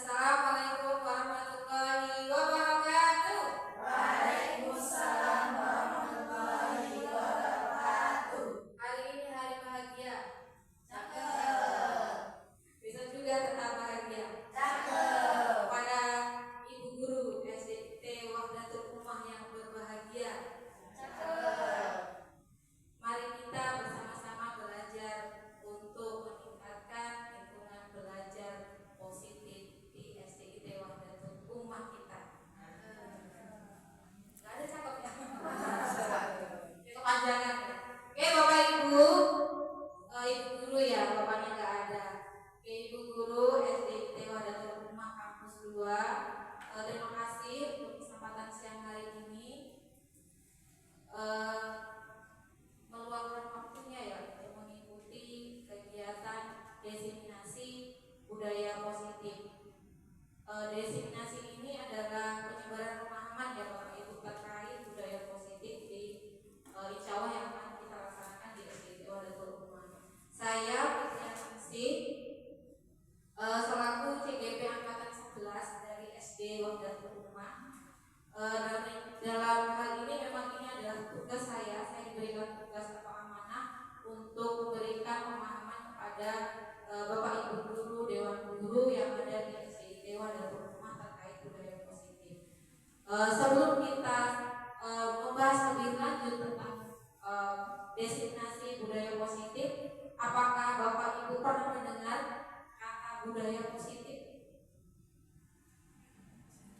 Assalamualaikum warahmatullahi wabarakatuh. Waalaikumsalam warahmatullahi wabarakatuh. Hari ini hari bahagia. Cakep. Bisa juga tetap bahagia. Cakep. Kepada ibu guru SDT Wahdatul Ummah yang berbahagia. Cakep. Mari kita bersama-sama belajar untuk meningkatkan lingkungan belajar positif di SDT Wahdatul Ummah kita. Gak ada cakep ya? Kepanjangan. Oke Bapak Ibu, Ibu guru ya, bapaknya nggak ada. Oke Ibu guru SDT Wahdatul Ummah Kampus 2, terima kasih untuk kesempatan siang hari ini. Meluangkan waktunya ya untuk mengikuti kegiatan diseminasi budaya positif. Diseminasi ini adalah penyebaran pemahaman ya Bapak Ibu terkait budaya positif di insya Allah yang akan kita laksanakan di SDT Wahdatul Ummah. Saya Fitrianingsih selaku CGP Angkatan 11 dari SD Wahdatul Ummah. Dalam hal ini memang ini adalah tugas saya diberikan tugas atau amanah untuk memberikan pemahaman kepada Bapak Ibu guru, Dewan Guru yang ada di SDT Wahdatul Ummah terkait budaya positif. Sebelum kita membahas lebih lanjut tentang destinasi budaya positif, apakah Bapak Ibu pernah mendengar kata budaya positif?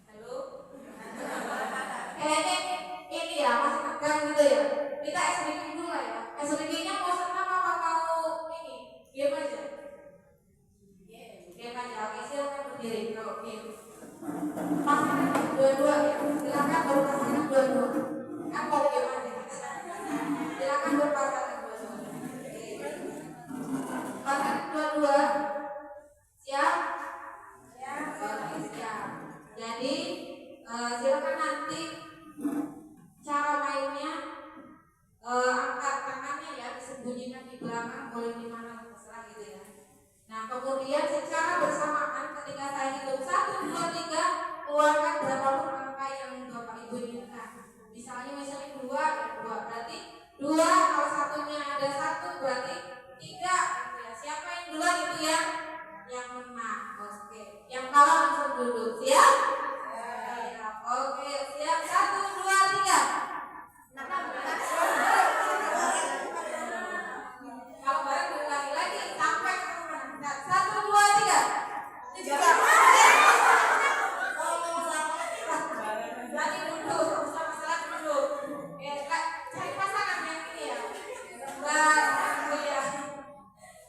Halo? Kayaknya ini ya masih tegang gitu ya. Kita SBK dulu lah ya. SBK-nya mau senam apa mau ini? Diam aja. Diam aja. Oke, silakan berdiri kalau diam. Pasangan dua-dua ya. Silakan berpasangan dua-dua. Kan mau diam aja. Silakan berpasangan dua-dua. Pasangan dua-dua. Siap? Oke, siap. Jadi silakan nanti cara mainnya angkat tangannya ya, disembunyikan di belakang, boleh di mana terserah gitu ya. Nah kemudian secara bersamaan ketika saya hitung 1, 2, 3, keluarkan berapapun angka yang Bapak Ibu inginkan. Misalnya 2 ya 2, berarti 2 kalau satunya ada 1 berarti 3 gitu ya. Siapa yang duluan itu ya? Yang menang. Oke. Yang kalah langsung duduk. Siap? Oke, siap. 1, 2, 3. Kalau bareng diulangi lagi sampai ketemu. 1, 2, 3. 3. Berarti duduk, sama-sama duduk. Oke, cari pasangan yang ini ya.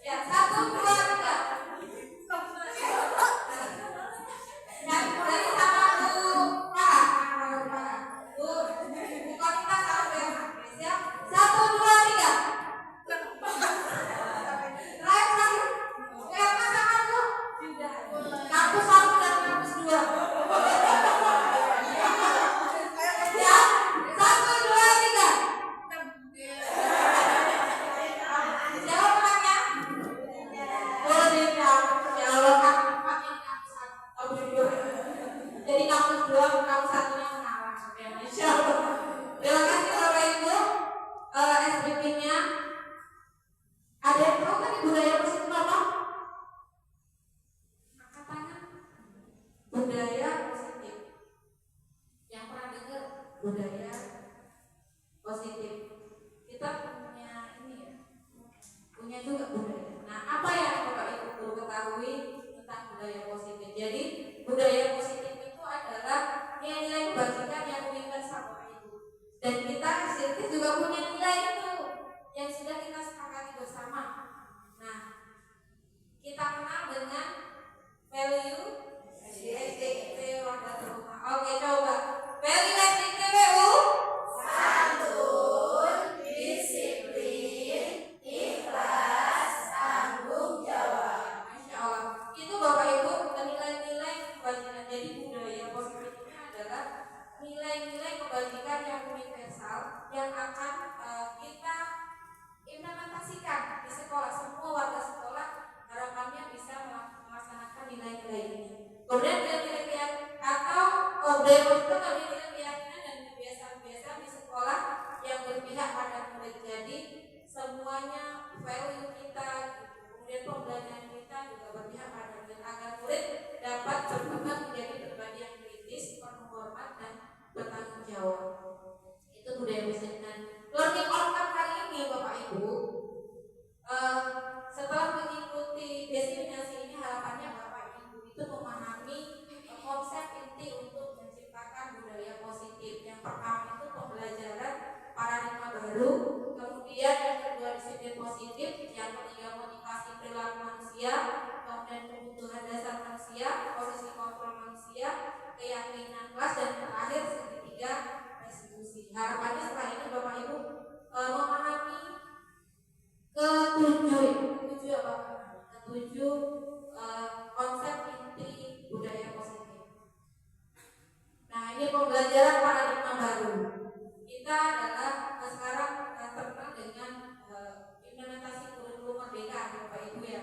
Ya, 1, 2, 3. Dari sama Bu Farah. Bu Konita salam ya. Siap? 1, 2, 3. Terakhir. Lihat pasangan Bu. Kampus 1 dan kampus 2. Siap? 1, 2, 3. Siapa menangnya? Boleh dijawab. Ya Allah kan tempatnya di kampus 1. Jadi kampus 2 kampus 1-nya mengalah. Ya, Masya Allah. Terima kasih Bapak Ibu. SBP-nya ada yang tahu tadi budaya positif apa? Angkat tangan. Budaya positif. Yang pernah dengar budaya positif? Kita punya ini ya. Punya juga budaya. Nah, apa yang Bapak Ibu perlu ketahui tentang budaya positif? Jadi, budaya positif itu adalah nilai-nilai kebajikan yang universal Bapak Ibu. Dan kita SDT juga punya nilai itu yang sudah kita sepakati bersama. Nah, kita kenal dengan value SDT Wahdatul Ummah. Oke, coba. Value SDT WU. Santun, disiplin, ikhlas, tanggung jawab. Masya Allah. Itu Bapak Ibu nilai-nilai kebajikan. Jadi budaya positif ini adalah nilai-nilai kebajikan yang universal yang akan baru. Kemudian yang kedua disiplin positif, yang ketiga motivasi perilaku manusia, kemudian kebutuhan dasar manusia, posisi kontrol manusia, keyakinan kelas, dan terakhir ketiga restitusi. Harapannya setelah ini Bapak Ibu memahami ketujuh konsep inti budaya positif. Nah, ini pembelajaran paradigma baru. Kita adalah sekarang terkenal dengan implementasi kurikulum merdeka, Bapak Ibu ya.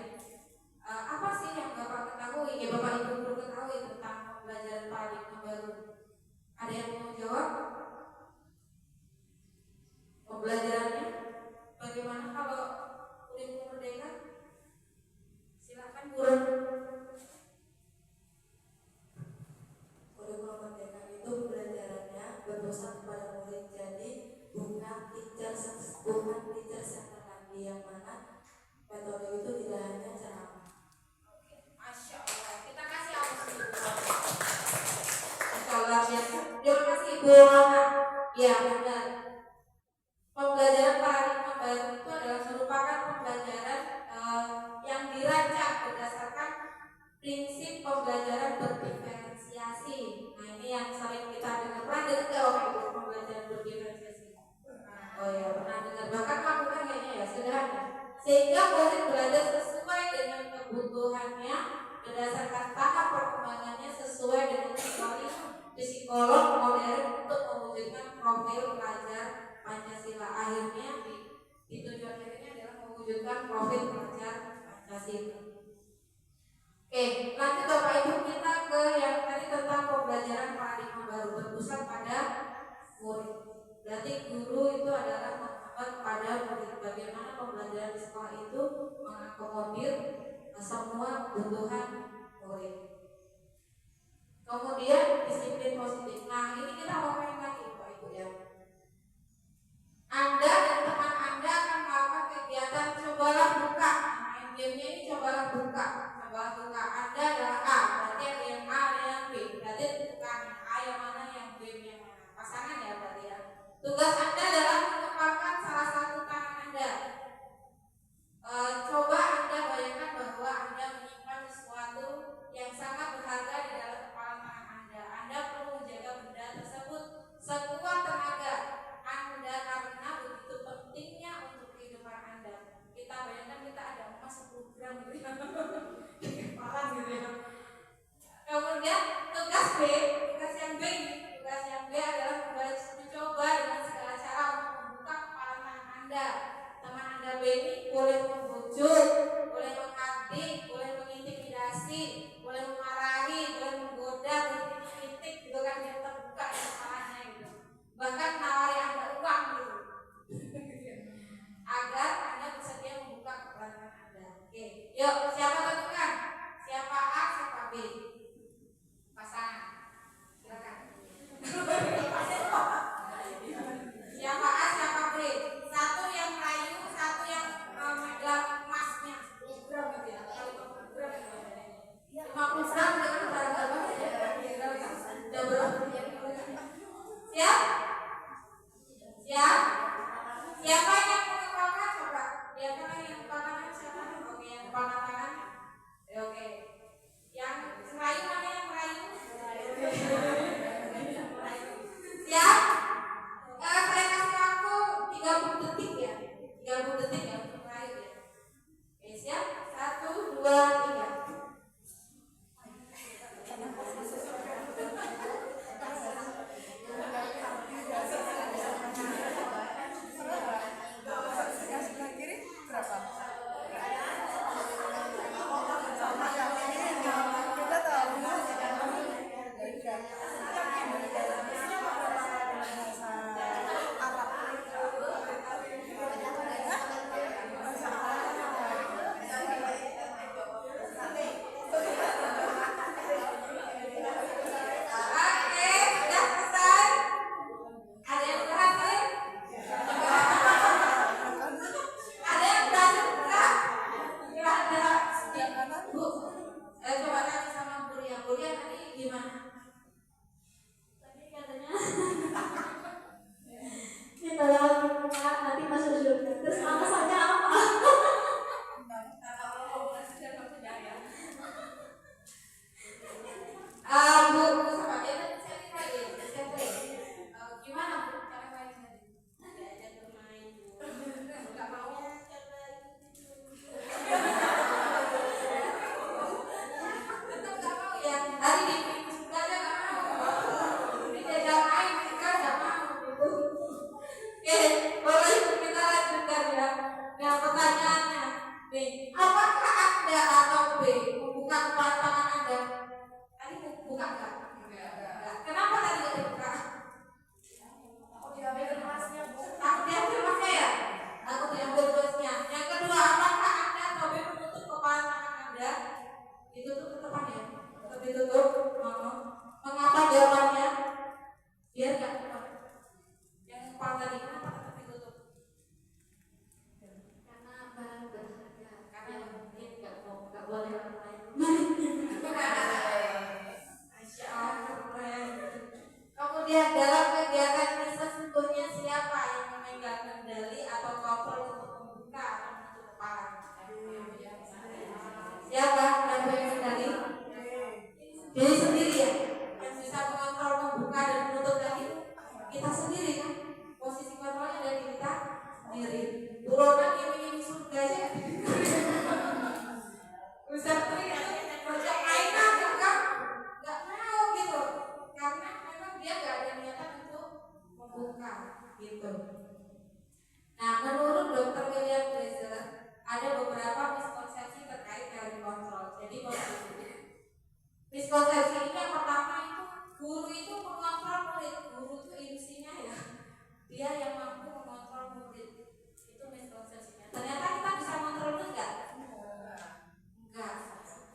Apa sih yang Bapak ketahui, Bapak Ibu perlu ketahui tentang pembelajaran paradigma baru? Ada yang mau jawab? Pembelajarannya bagaimana kalau kurikulum merdeka? Silakan Guru. Kurikulum merdeka itu pembelajarannya berpusat kepada murid, jadi bukan teacher center lagi, yang mana metode itu tidak hanya ceramah. Masya Allah, kita kasih aplaus dulu. Masya Allah, biasa. Terima kasih Ibu Rona. Ya benar. Pembelajaran paradigma baru itu adalah merupakan pembelajaran yang dirancang berdasarkan prinsip pembelajaran berdiferensiasi. Nah, ini yang sering kita dengar. Pernah dengar nggak Ibu pembelajaran berdiferensiasi? Oh ya, pernah dengar. Bahkan melakukan kayaknya ya, sederhana. Sehingga murid belajar sesuai dengan kebutuhannya berdasarkan tahap perkembangannya sesuai dengan teori psikolog modern untuk mewujudkan profil pelajar Pancasila. Akhirnya di tujuan akhirnya adalah mewujudkan profil pelajar Pancasila. Oke, lanjut Bapak Ibu, kita ke yang tadi tentang pembelajaran paradigma baru berpusat pada murid. Berarti guru itu adalah mengajar pada murid. Bagaimana pembelajaran di sekolah itu mengakomodir semua kebutuhan murid. Kemudian disiplin positif. Nah, ini kita ngomongin lagi Bapak Ibu ya. Anda dan teman Anda akan melakukan kegiatan cobalah buka. Nah, game-nya ini cobalah buka. Cobalah buka. Anda adalah A, berarti ada yang A, ada yang B. Berarti bukan A yang mana, yang B yang mana. Pasangan ya berarti ya. Tugas Anda adalah mengepalkan salah satu tangan Anda. Coba Anda bayangkan bahwa Anda menyimpan sesuatu yang sangat berharga di dalam kepala tangan Anda. Anda perlu menjaga benda tersebut sekuat tenaga Anda karena begitu pentingnya untuk kehidupan Anda. Kita bayangkan kita ada emas 10 gram gitu ya, di kepala gitu ya. Kemudian tugas yang B adalah mencoba dengan segala cara untuk membuka kepala tangan Anda. Teman Anda B ini boleh membujuk, boleh menghadik, boleh mengintimidasi, boleh memarahi, boleh menggoda, boleh kritik gitu kan, yang terbuka di kepalanya gitu. Bahkan nawari Anda uang gitu. Agar Anda bersedia membuka kepala tangan Anda. Oke, yuk siapa tentukan? Siapa A, siapa B? Pasangan. Silakan. Siapa A, siapa B? Satu yang merayu, satu yang megang emasnya 10 gram gitu ya. 50 gram gitu ya. 50 gram dengan barang-barang ya. Siap? Siap? Oke, Bapak Ibu kita lanjutkan ya. Nah pertanyaannya, nih, apakah Anda atau B membuka kepala tangan Anda? Tadi buka enggak? Enggak. Kenapa tadi nggak dibuka? Aku diambil emasnya, Bu. Takut diambil emasnya ya? Takut diambil emasnya. Yang kedua, apakah Anda atau B menutup kepala tangan Anda? Ditutup ke depan ya? Tetap ditutup. Mengapa jawabannya? Biar nggak keluar. Yang kepala tadi kenapa tetap ditutup? Karena barang berharga. Karena Mungkin nggak boleh orang lain. Masya Allah, keren. Kemudian dalam kegiatan ini sesungguhnya siapa yang memegang kendali atau kontrol untuk membuka atau menutup kepala? Siapa yang memegang kendali? Diri sendiri ya, yang bisa mengontrol membuka dan menutup tadi kita sendiri kan. Posisi kontrolnya dari kita sendiri. Buronan yang ingin surga aja. Ustaz Tri project mainan kan nggak mau gitu, karena memang dia nggak ada niatan untuk membuka gitu. Nah menurut Dr. William Glaser ada beberapa miskonsepsi terkait teori kontrol. Jadi miskonsepsi ini yang pertama itu guru itu mengontrol murid. Guru itu ilusinya ya, dia yang mampu mengontrol murid. Itu miskonsepsinya. Ternyata kita bisa mengontrol murid nggak? Enggak.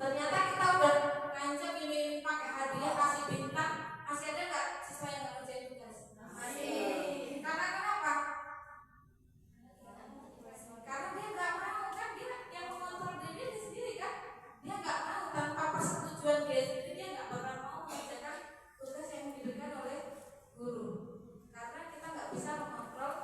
Ternyata kita udah ngancam ini pakai hadiah, kasih bintang, masih ada nggak siswa yang nggak kerjain tugas? Masih. Karena kenapa? Karena dia nggak mau kan, dia yang mengontrol diri sendiri kan, dia nggak mau tanpa persetujuan dia sendiri, dia nggak bakal mau mengerjakan tugas yang diberikan oleh guru. Karena kita nggak bisa mengontrol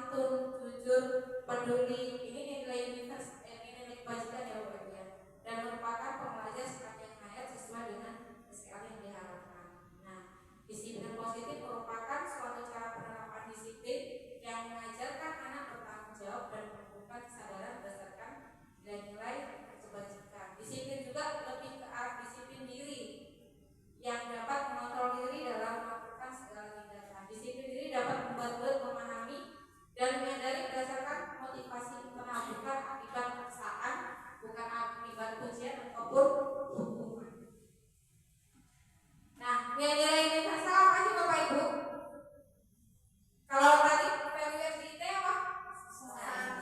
santun, jujur, peduli. Ini nilai nilai kebajikan ya Bapak Ibu ya. Dan merupakan pembelajar sepanjang hayat sesuai dengan SKL yang diharapkan. Nah, disiplin positif merupakan suatu cara penerapan disiplin yang mengajarkan anak bertanggung jawab dan menumbuhkan kesadaran berdasarkan nilai-nilai kebajikan. Disiplin juga lebih ke arah disiplin diri yang dapat mengontrol diri dalam melakukan segala tindakan. Disiplin diri dapat membuat murid memahami dan menyadari berdasarkan motivasi internal, bukan akibat paksaan, bukan akibat pujian ataupun hukuman. Nah, nilai-nilai universal apa sih Bapak Ibu? Kalau tadi value FDT apa?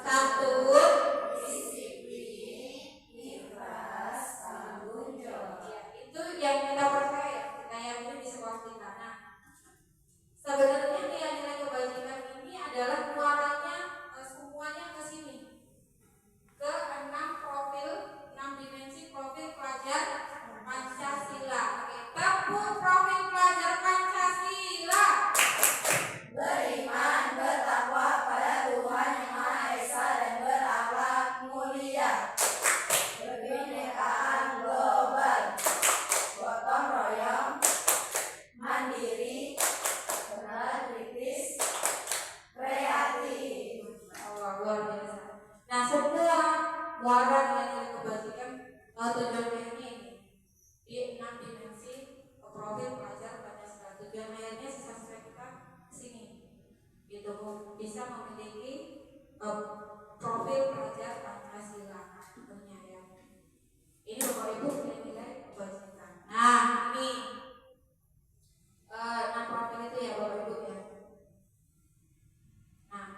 Santun, disiplin, ikhlas, tanggung jawab. Ya, itu yang kita percaya, kita yakini di sekolah kita. Nah, sebenarnya nilai-nilai kebajikan ini adalah muaranya semuanya ke sini, ke 6 dimensi profil pelajar Pancasila. Oke, tepuk profil pelajar Pancasila. Beriman, bertakwa pada Tuhan Yang Maha Esa dan berakhlak mulia. Kebinekaan global, gotong royong, mandiri, kritis, kreatif. Allah, luar biasa. Nah, semua muara nilai kebajikan tujuan akhirnya ini di 6 dimensi profil pelajar Pancasila. Tujuan akhirnya siswa-siswa kita kesini gitu, bisa memiliki profil pelajar Pancasila tentunya ya. Ini Bapak Ibu nilai kebajikan. Nah, ini 6 profil itu ya Bapak Ibu ya. Nah,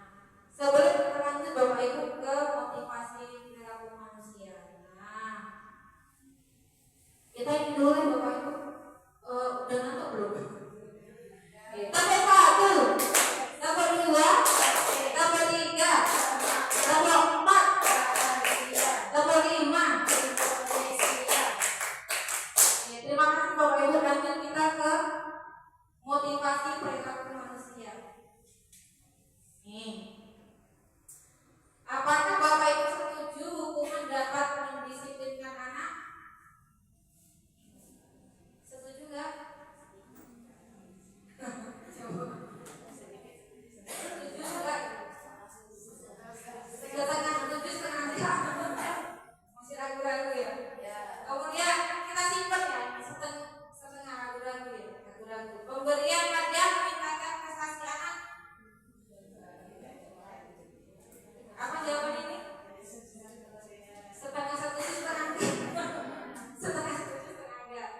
sebelum kita lanjut Bapak Ibu ke motivasi perilaku manusia. Nah, kita ini dulu ya Bapak Ibu. Udah ngantuk belum? Tambah 1, tambah 2, tambah 3, tambah 4, tambah 5. Ya, terima kasih Bapak Ibu. Lanjut kita ke motivasi perilaku manusia. Nih, apakah Bapak Ibu setuju hukuman dapat mendisiplinkan anak? Setuju nggak? Setuju nggak? Setengah setuju, setengah tidak. Masih ragu-ragu ya? Kemudian kita simpan ya, setengah ragu-ragu ya, ragu-ragu. Pemberian hadiah meningkatkan prestasi anak. Apa jawaban ini? Setengah setuju, setengah tidak. Setengah setuju, setengah enggak.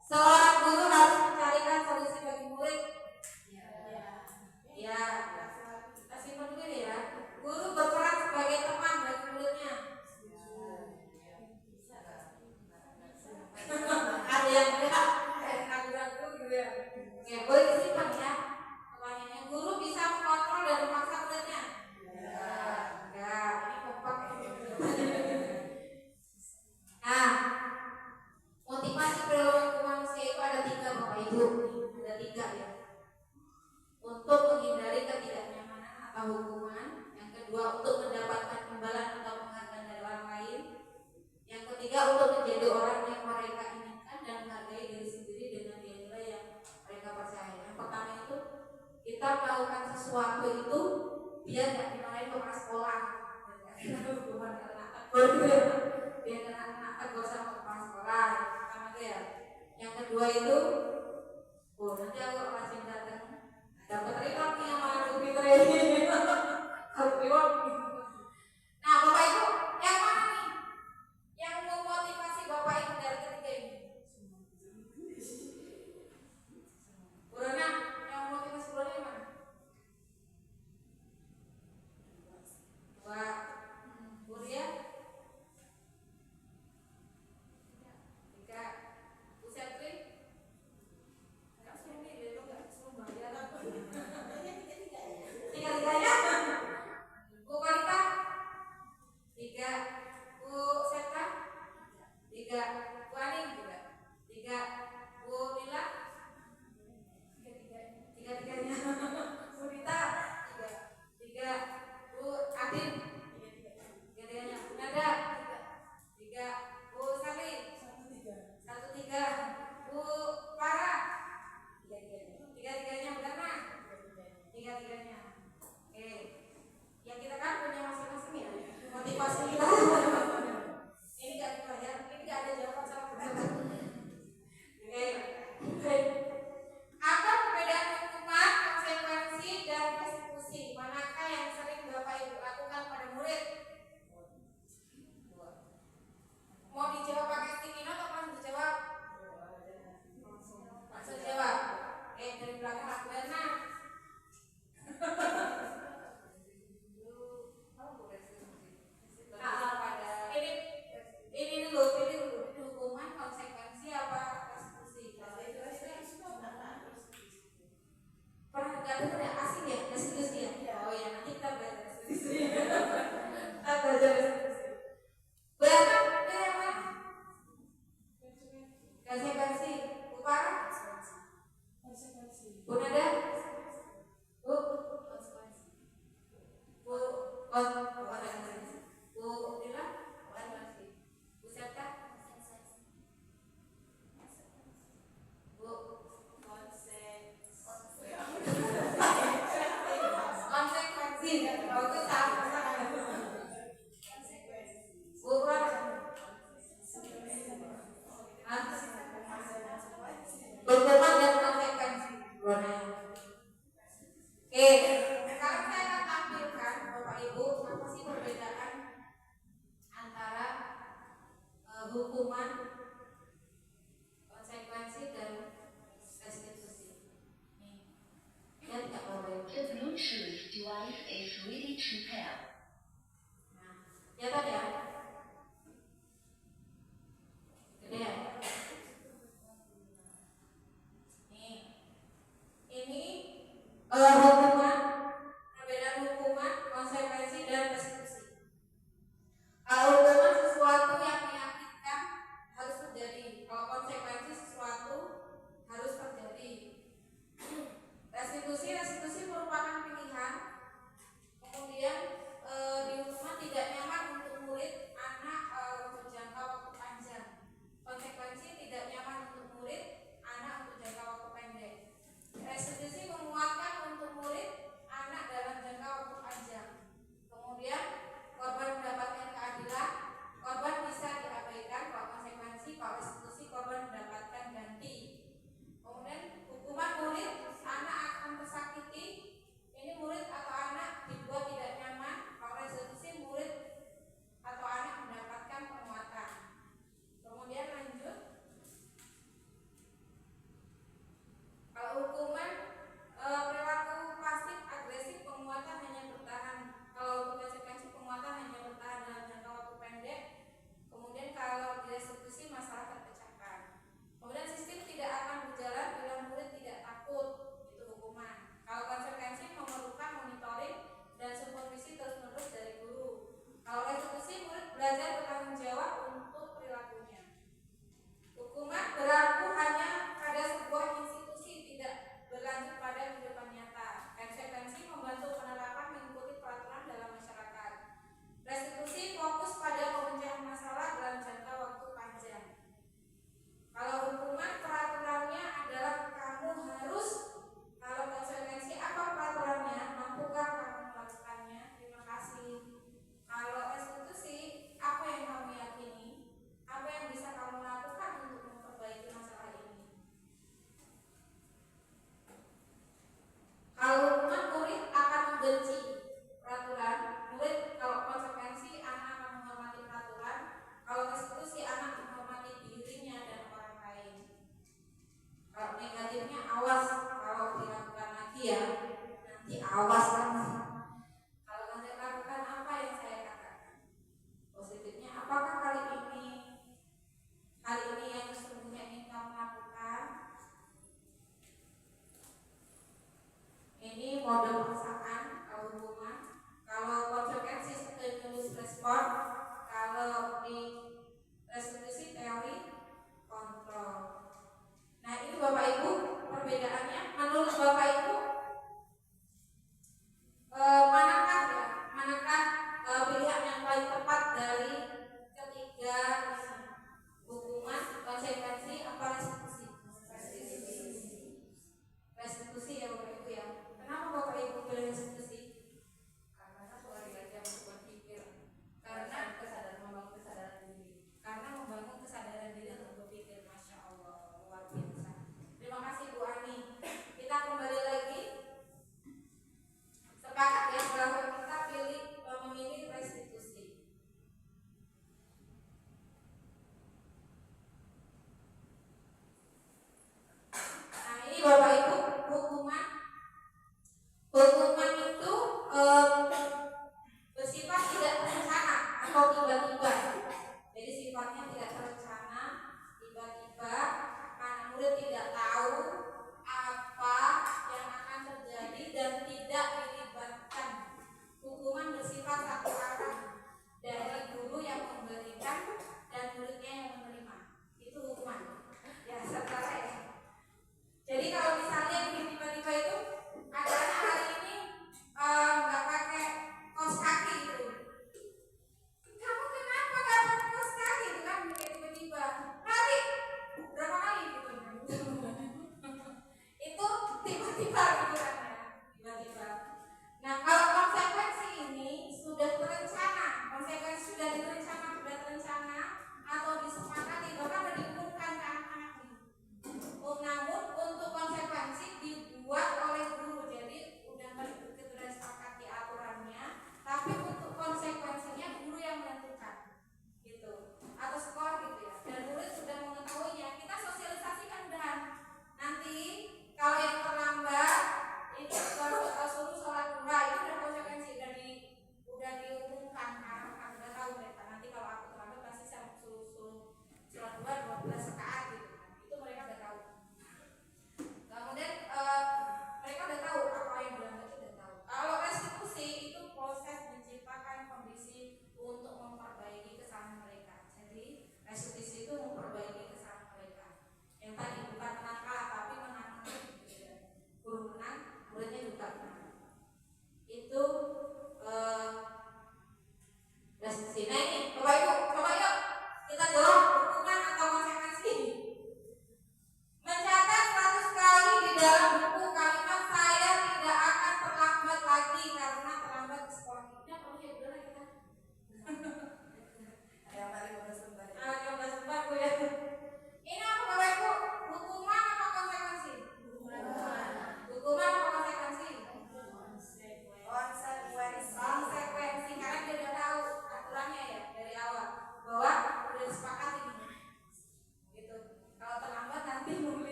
Seorang guru harus mencarikan solusi bagi murid. Ya, kita simpan dulu ya. Guru berperan sebagai teman bagi muridnya. Ada yang enggak, ragu-ragu gitu ya. Oke, boleh disimpan ya. Pertanyaannya, guru bisa mengontrol dan memaksa muridnya? Enggak, ini kompak ya. Nah, motivasi perilaku manusia itu ada 3 Bapak Ibu. Ada 3 ya. Untuk menghindari ketidaknyamanan atau hukuman. Yang kedua, untuk mendapatkan imbalan atau penghargaan dari orang lain. Yang ketiga, untuk menjadi orang yang mereka inginkan dan menghargai diri sendiri dengan nilai yang mereka percaya. Yang pertama itu, kita melakukan sesuatu itu biar nggak dimarahin kepala sekolah. Bukan karena tegur gitu ya. Biar kena tegur sama kepala sekolah. Yang pertama itu ya. Yang kedua itu, nanti aku rajin datang dapat reward nih sama Ibu Fitri. Reward. Nah, Bapak Ibu, yang mana nih yang memotivasi Bapak Ibu dari ketiga ini? Burana, yang memotivasi Burana yang mana? 2. Buria? 3. Bu Setri? Enggak suruh milih, lo enggak suruh bayar. Tiga-tiganya? Konsekuensi. Oke, sama-sama. Bukan. Hukuman dan konsekuensi. Boleh. Oke, sekarang saya akan tampilkan Bapak Ibu apa sih perbedaan antara hukuman, konsekuensi dan restitusi. Lihat nggak Bapak Ibu? The Bluetooth device is ready to pair. Nah, ya tadi ya. Gede ya. Nih, ini hukuman, perbedaan hukuman, konsekuensi dan restitusi. Kalau hukuman sesuatu yang menyakitkan harus terjadi. Kalau konsekuensi sesuatu harus terjadi. Restitusi merupakan pilihan. Kemudian di hukuman tidak nyaman untuk murid, anak untuk jangka waktu panjang. Konsekuensi tidak nyaman untuk murid, anak untuk jangka waktu pendek. Restitusi menguatkan untuk murid, anak dalam jangka waktu panjang.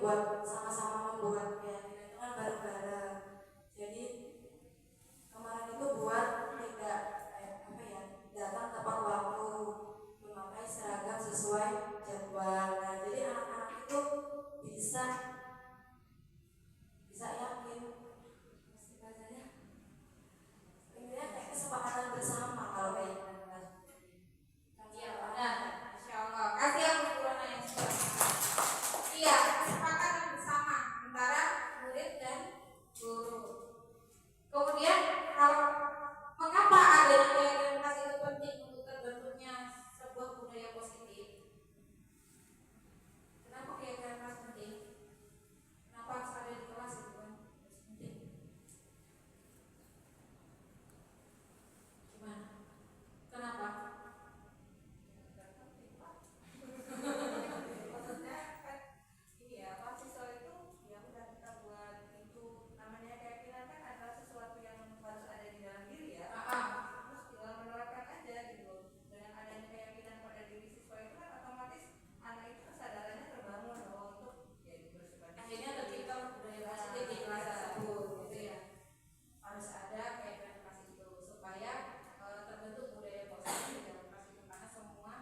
buat sama-sama membuat keyakinan itu kan bareng-bareng. Jadi kemarin itu buat tidak datang tepat waktu, memakai seragam sesuai jadwal. Nah, jadi anak-anak itu bisa yakin, bahasanya intinya kayak kesepakatan bersama kalau kayak Iya, benar. Masya Allah. Kasih aku Qur'an yang sudah. Iya, kesepakatan bersama antara murid dan guru. Kemudian kalau mengapa adanya keyakinan kelas itu penting untuk terbentuknya sebuah budaya positif? Kenapa keyakinan kelas penting? Kenapa harus ada di kelas itu kan? Penting. Gimana? Kenapa? Maksudnya kan ini ya, mahasiswa itu ya udah kita buat itu namanya keyakinan kan adalah sesuatu yang harus ada di dalam diri ya. Terus tinggal menerapkan aja gitu. Dengan adanya keyakinan pada diri siswa itu kan otomatis anak itu kesadarannya terbangun bahwa untuk ya bersifat. Akhirnya tercipta budaya positif di kelas tersebut gitu ya. Harus ada keyakinan kelas itu supaya terbentuk budaya positif di dalam kelas itu karena semua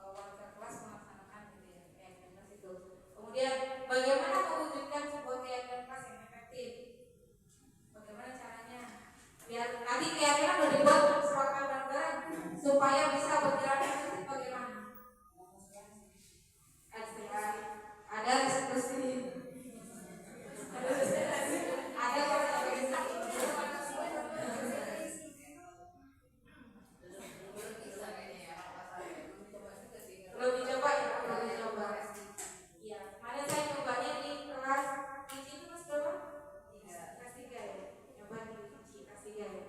warga kelas melaksanakan gitu ya keyakinan kelas itu. Kemudian bagaimana mewujudkan sebuah keyakinan kelas yang efektif? Bagaimana caranya? Biar nanti keyakinan udah dibuat bersama bareng-bareng supaya bisa berjalan efektif bagaimana? Ada diskusi. Ada belum dicoba ya, belum dicoba. Iya, kemarin saya cobanya di kelas itu mas berapa? Kelas 3 ya, coba di kelas 3 ya.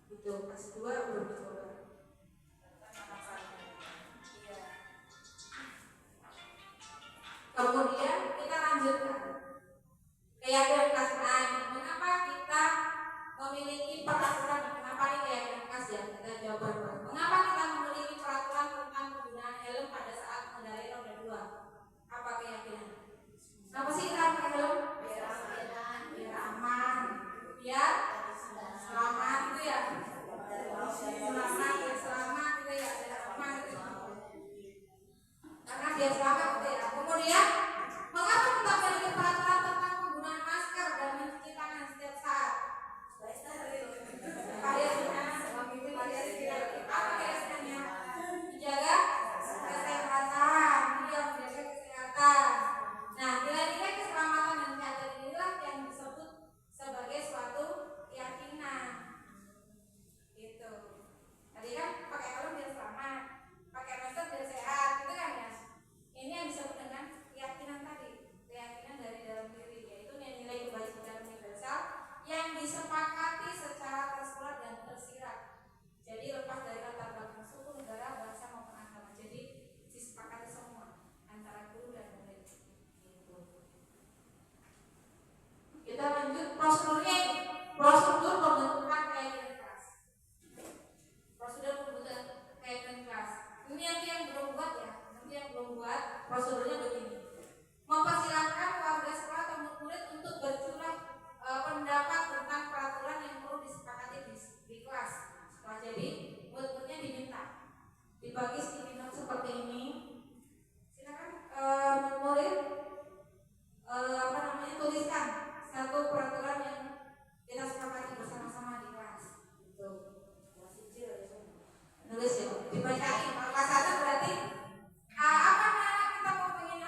Itu kelas 2 belum dicoba. Iya. Kemudian kita lanjutkan keyakinan kelas. Mengapa kita memiliki peraturan? Kenapa ini keyakinan kelas ya? Kita jawab bareng. Mengapa kita memiliki peraturan tentang penggunaan helm pada saat mengendarai roda 2? Apa keyakinan? Kenapa sih kita pakai helm? Biar aman, biar selamat gitu ya. Selamat gitu ya, biar aman gitu. Karena biar selamat gitu ya. Kemudian mengapa kita memiliki peraturan tentang penggunaan masker dan mencuci tangan setiap saat? Apa keyakinannya? Menjaga kesehatan, menjaga kesehatan. Nah, nilai-nilai keselamatan dan kesehatan inilah yang disebut sebagai suatu keyakinan. Gitu. Tadi kan pakai helm biar selamat, pakai masker biar sehat, gitu kan ya? Ini yang disebut dengan keyakinan tadi, keyakinan dari dalam diri, yaitu nilai kebajikan universal yang disepakati secara tersurat dan tersirat. Jadi lepas dari latar belakang suku, negara, bahasa maupun agama. Jadi disepakati semua antara guru dan murid. Gitu. Kita lanjut prosedurnya. Prosedur pembentukan keyakinan kelas. Prosedur pembentukan keyakinan kelas. Ini yang belum buat ya. Nanti yang belum buat prosedurnya begini. Mempersilahkan warga sekolah atau murid untuk bercurah pendapat tentang peraturan yang perlu disepakati di kelas. Setelah jadi murid-muridnya diminta dibagi segini seperti ini. Silakan murid tuliskan satu peraturan yang kita sepakati bersama-sama di kelas. Gitu. Nulis ya, dibacain. Kalau kelas 1 berarti apa kita mau pengen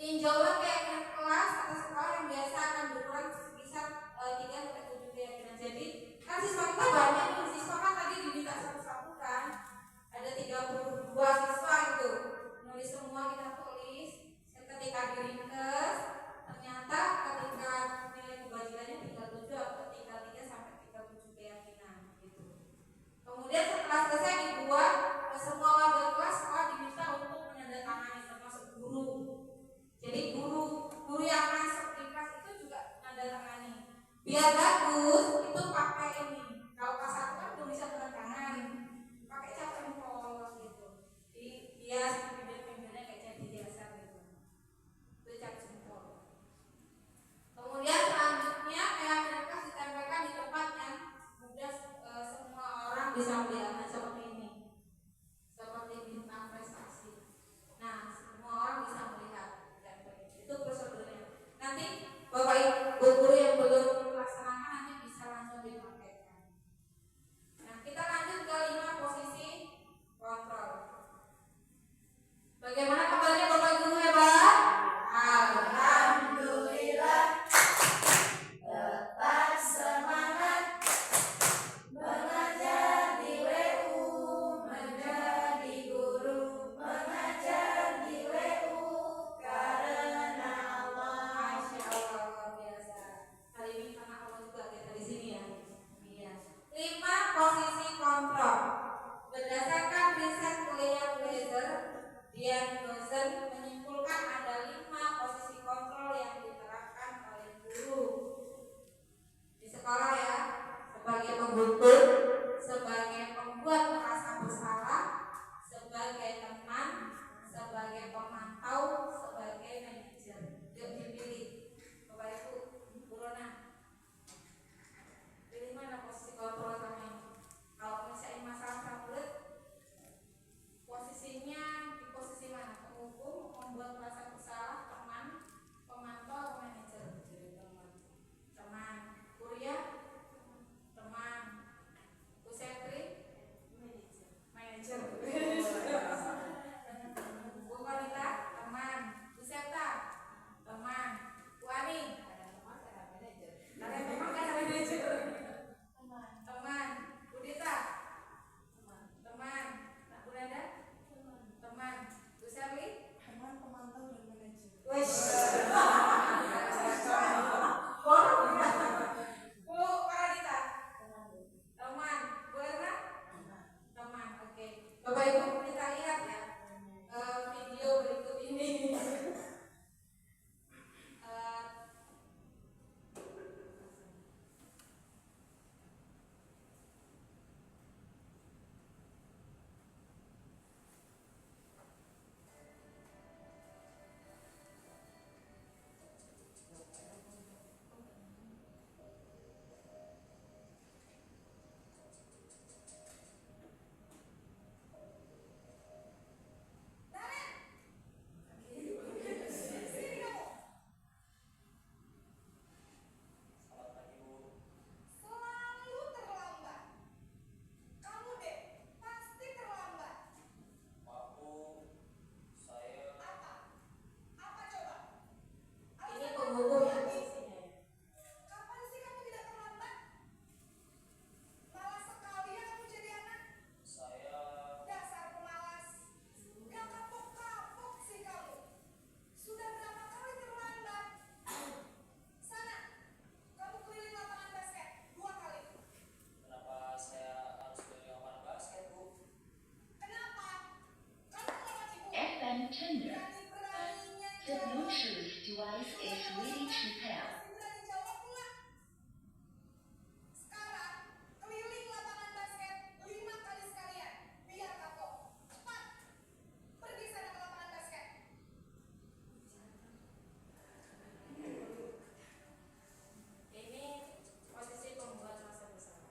Tinjaulah keyakinan kelas atau sekolah yang biasa akan berkurang sebesar 3-7 keyakinan. Jadi kan siswa kita banyak nih, siswa kan tadi diminta satu-satu kan, ada 32 siswa gitu, nulis semua kita tulis. Ketika diringkes ternyata ketika nilai kebajikannya 37 atau 33-37 keyakinan gitu. Kemudian setelah selesai dibuat, semua warga kelas sekolah diminta untuk menandatangani, termasuk guru. Jadi guru yang masuk di kelas itu juga menandatangani. Biar bagus itu pakai ini. Kalau kelas 1 kan belum bisa tanda tangan, pakai cap tempel gitu. Jadi bias pinggir-pinggirnya kayak jadi biasa gitu. Itu cap tempel. Kemudian selanjutnya keyakinan kelas ditempelkan di tempat yang mudah semua orang bisa melihat, seperti ini, seperti bintang prestasi. Nah, semua orang bisa melihat. Itu prosedurnya. Nanti Bapak Ibu guru yang belum melaksanakan nanti bisa langsung dipraktekkan. Nah, kita lanjut ke 5 posisi kontrol. Bagaimana kabarnya Bapak Guru hebat? Alhamdulillah. Tetap semangat mengajar di WU, menjadi guru, mengajar di WU karena Allah. Masya Allah, luar biasa. Hari ini karena Allah juga kita di sini ya. Iya. 5 posisi kontrol. Berdasarkan riset William Blazer, Dian Dozen menyimpulkan ada 5 posisi kontrol yang diterapkan oleh guru di sekolah ya, sebagai pembentuk, sebagai pembuat merasa bersalah, sebagai teman, sebagai pemantau, sebagai manajer. Yuk dipilih, Bapak Ibu, Bu Rona. Pilih mana posisi kontrol sama ini. Kalau menyelesaikan masalah tablet, posisinya di posisi mana? Penghukum, membuat merasa bersalah, teman, pemantau, atau manajer? Teman. Kuliah? Teman. Bu Setri? Manajer. Bu Marita? Teman. Bu Septa? Teman. Bu Ani? Ada teman kan ada manajer? Teman. Bu Dita? Teman. Nah, Bu Nanda? Teman. Bu Sherly? Teman, pemantau, dan manajer. Wes. Bu Paradita? Teman. Bu Erna? Teman. Oke. Bapak Ibu kita lihat ya video berikut ini. Selalu terlambat. Kamu deh, pasti terlambat. Apa? Apa coba? Ini penghukum ya posisinya ya. Kapan sih kamu tidak terlambat? Malas sekali ya kamu jadi anak. Dasar pemalas. Gak kapok-kapok sih kamu. Sudah berapa kali terlambat? Sana, kamu keliling lapangan basket 2 kali. Kenapa saya harus beli lapangan basket, Bu? Kenapa? Kamu melawan ibu. FM tender. Berani-beraninya The Bluetooth device is ready to pair. Masih berani jawab pula. Sekarang keliling lapangan basket 5 kali sekalian. Biar kapok. Cepat. Pergi sana ke lapangan basket. Ini posisi pembuat merasa bersalah.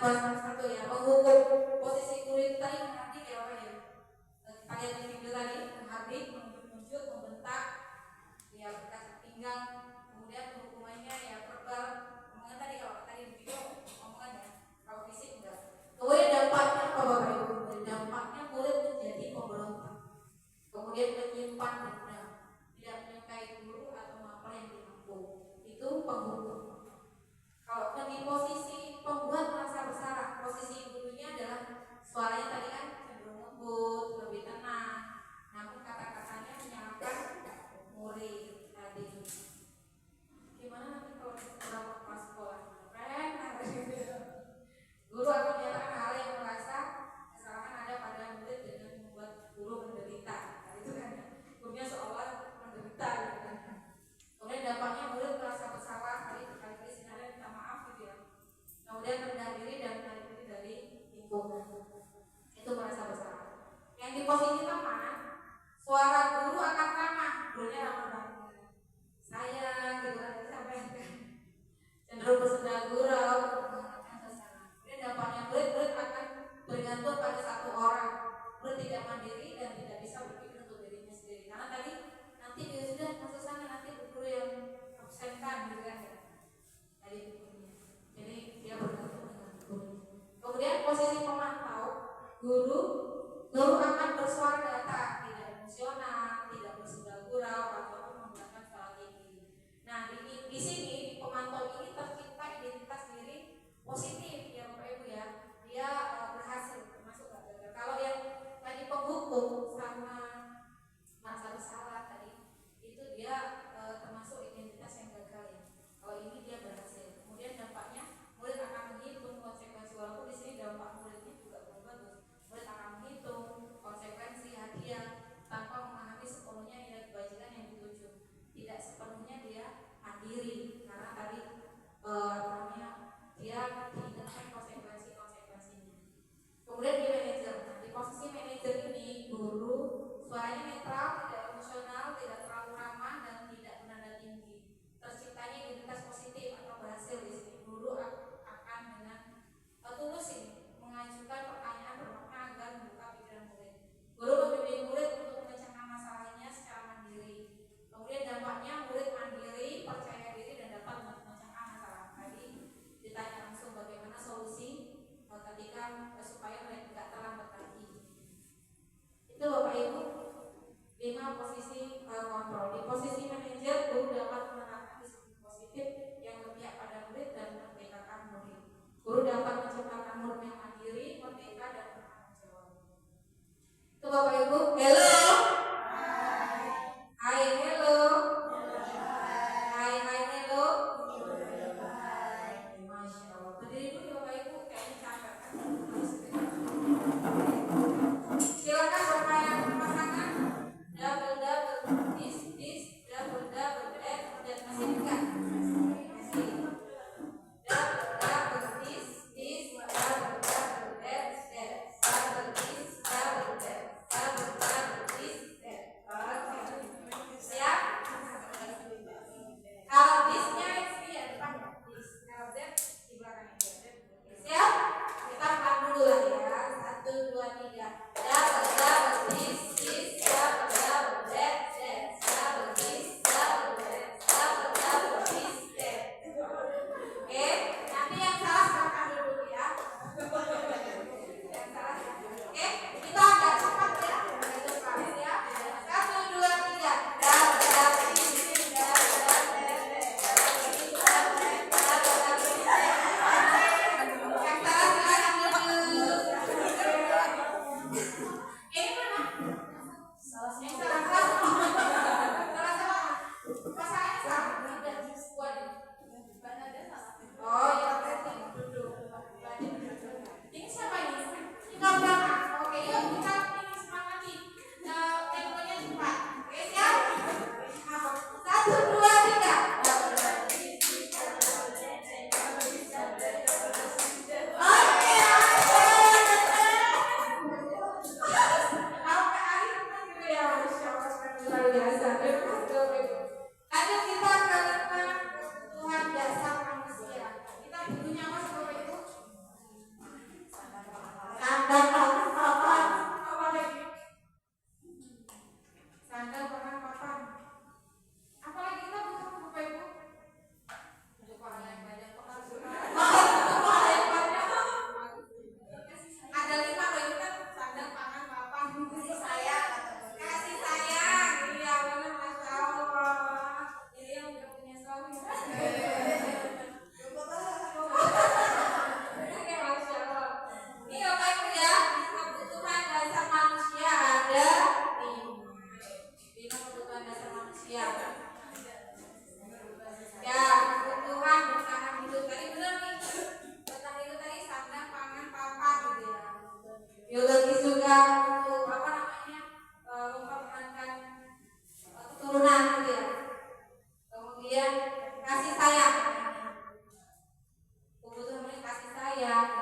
bahas satu ya, mengukur posisi guru itu tadi mengerti kayak apa ya? Kita lihat di video tadi, menghardik, menunjuk, membentak, ya kasih pinggang, kemudian hukumannya ya verbal, omongan tadi kalau tadi di video omongan ya, kalau fisik enggak. Kemudian dampaknya apa Bapak Ibu? Dampaknya murid menjadi pemberontak, kemudian menyimpan dendam, tidak menyukai guru atau mapel yang dimampu. Itu penghukum. Kalau di posisi pembuat merasa bersalah, posisi gurunya adalah suaranya tadi kan cenderung lembut, lebih tenang, namun kata-katanya menyalahkan murid tadi. Gimana nanti kalau beberapa kelas sekolah? Keren, guru akan menyatakan hal yang merasa kesalahan ada pada murid dengan membuat guru menderita. Nah, itu kan gurunya seolah menderita gitu kan. Kemudian dampaknya murid merasa bersalah, kali-kali sinarnya minta maaf gitu ya. Kemudian rendah diri dan menarik diri dari lingkungan. Itu merasa bersalah. Yang di posisi teman, suara guru akan ramah, gurunya ramah banget. Saya gitu kan disampaikan. Cenderung bersenda gurau, mengenalkan suasana. Kemudian dampaknya murid akan bergantung pada satu orang. Murid tidak mandiri dan tidak bisa berpikir untuk dirinya sendiri. Karena tadi nanti dia sudah masuk sana, nanti guru yang absenkan gitu kan ya. Tadi bukunya. Jadi dia bergantung dengan guru. Kemudian posisi pemantau, guru akan bersuara data, tidak emosional, tidak bersenda gurau ataupun menggunakan suara tinggi. Nah di sini di pemantau ini tercipta identitas diri positif ya Bapak Ibu ya. Dia berhasil termasuk gak gagal. Kalau yang tadi penghukum sama merasa bersalah tadi itu dia termasuk identitas yang gagal ya. Kalau ini dia berhasil. Kemudian dampaknya murid akan menghitung konsekuensi, walaupun di sini dampak muridnya juga belum bagus. Murid akan menghitung konsekuensi hadiah tanpa memahami sepenuhnya nilai kebajikan yang dituju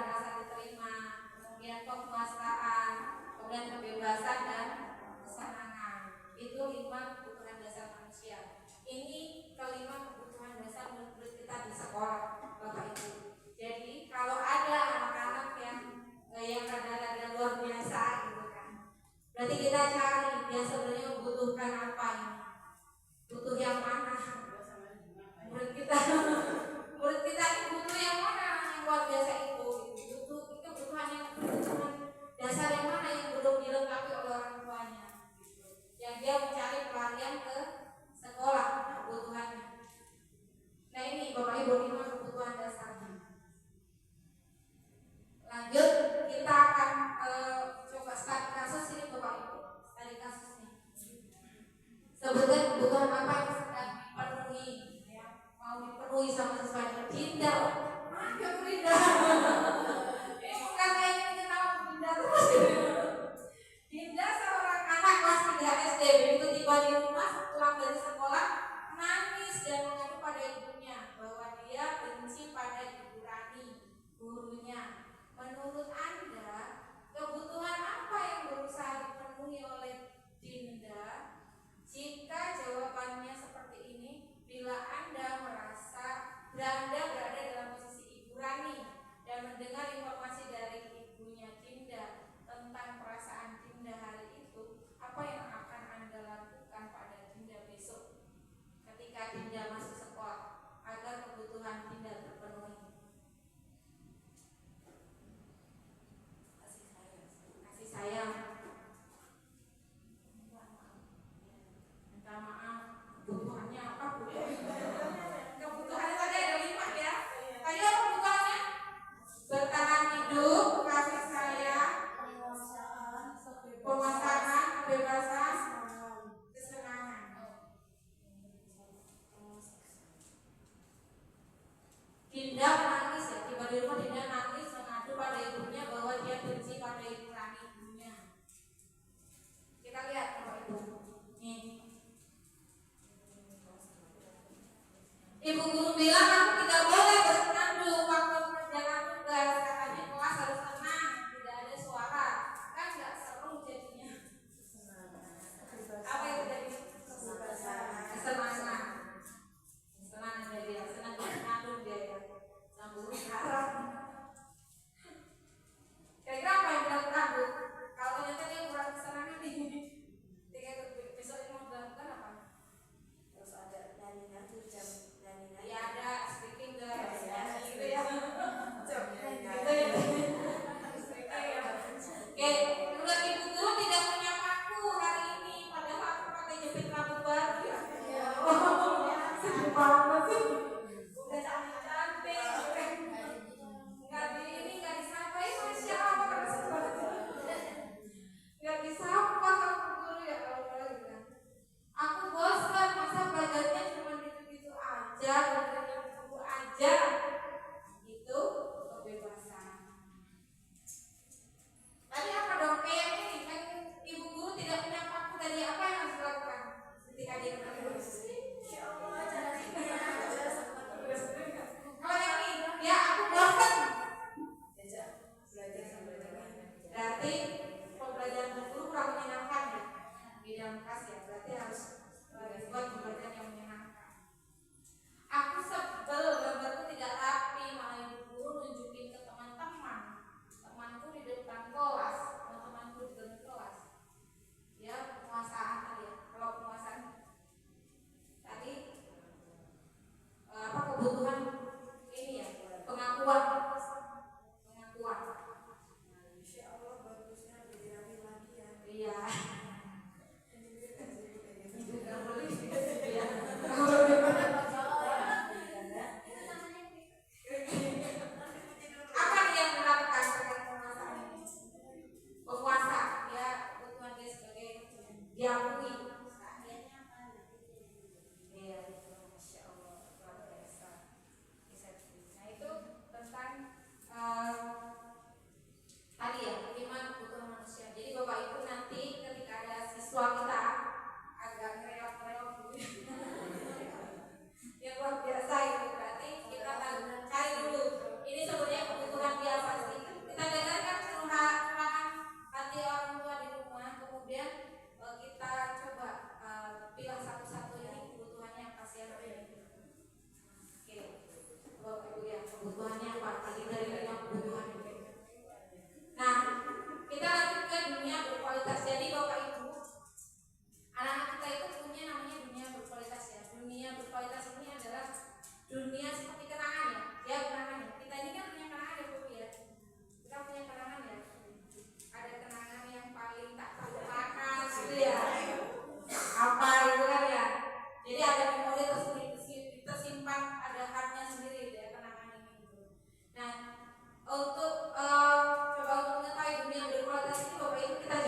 rasa diterima, kemudian kepuasaan, kemudian kebebasan dan kesenangan. Itu 5 kebutuhan dasar manusia. Ini kelima kebutuhan dasar menurut kita di sekolah, Bapak Ibu. Jadi kalau ada anak-anak yang rada-rada luar biasa gitu kan, berarti kita cari dia sebenarnya membutuhkan apa ini, butuh yang mana. Murid kita ini butuh yang mana yang luar biasa itu, butuh kebutuhan dasar yang mana yang belum dilengkapi oleh orang tuanya, yang dia mencari pelarian ke sekolah kebutuhannya. Nah ini Bapak Ibu 5 kebutuhan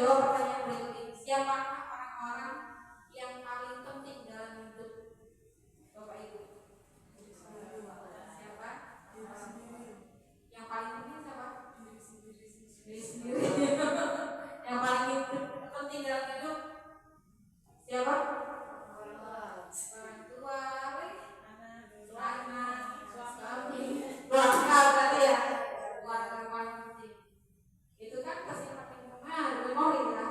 jawab pertanyaan berikut ini. Siapakah orang-orang yang paling penting dalam hidup Bapak Ibu? Siapa? Yang paling penting siapa? Diri sendiri. Yang paling penting dalam hidup siapa? Orang tua, anak, suami, keluarga berarti ya. Keluarga paling penting. Itu kan pasti pakai memori ya.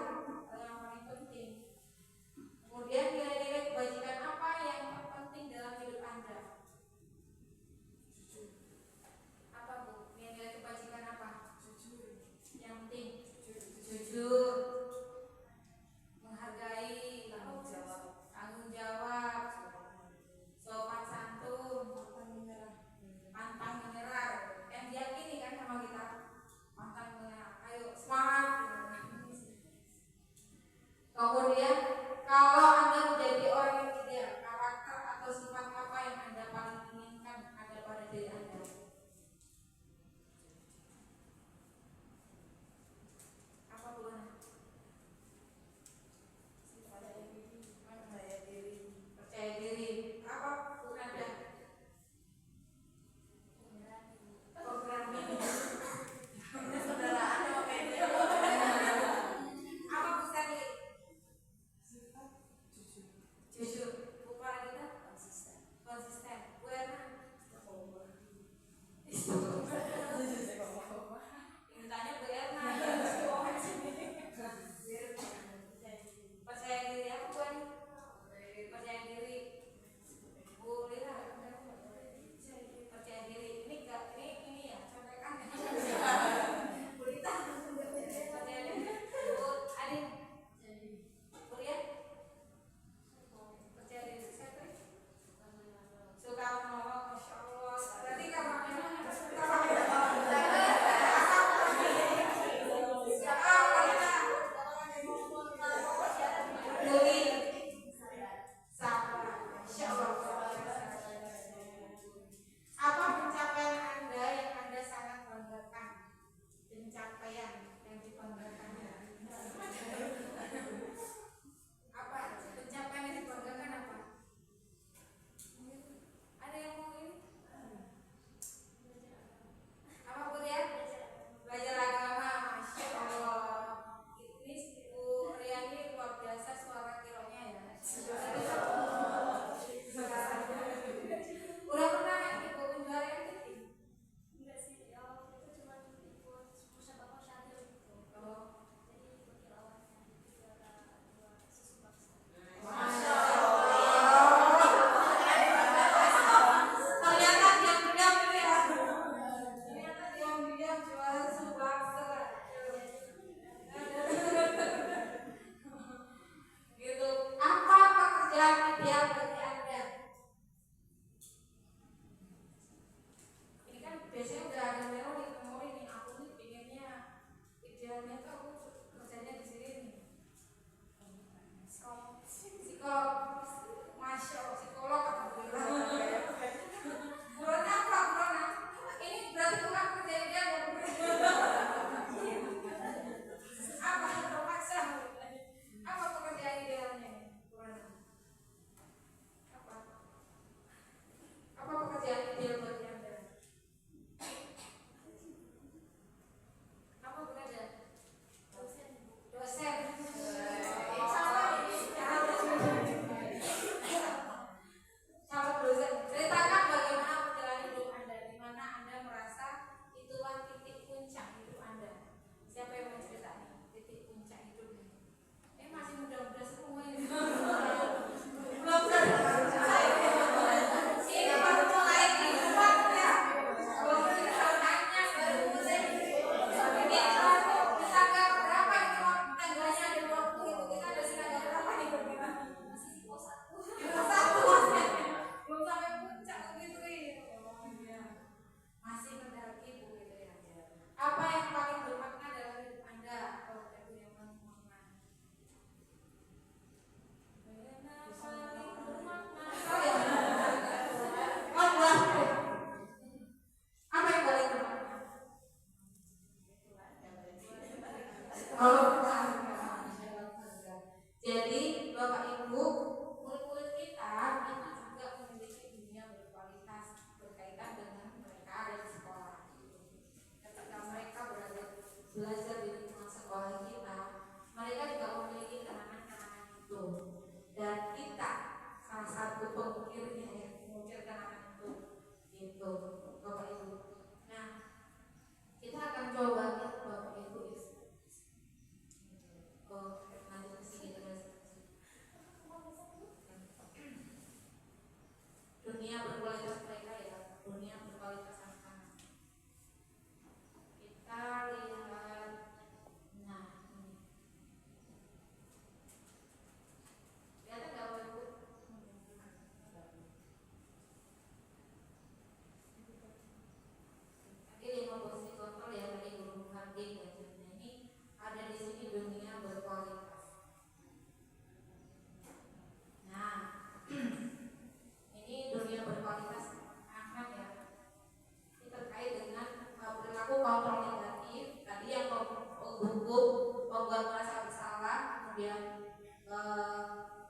hukum, membuat merasa bersalah, kemudian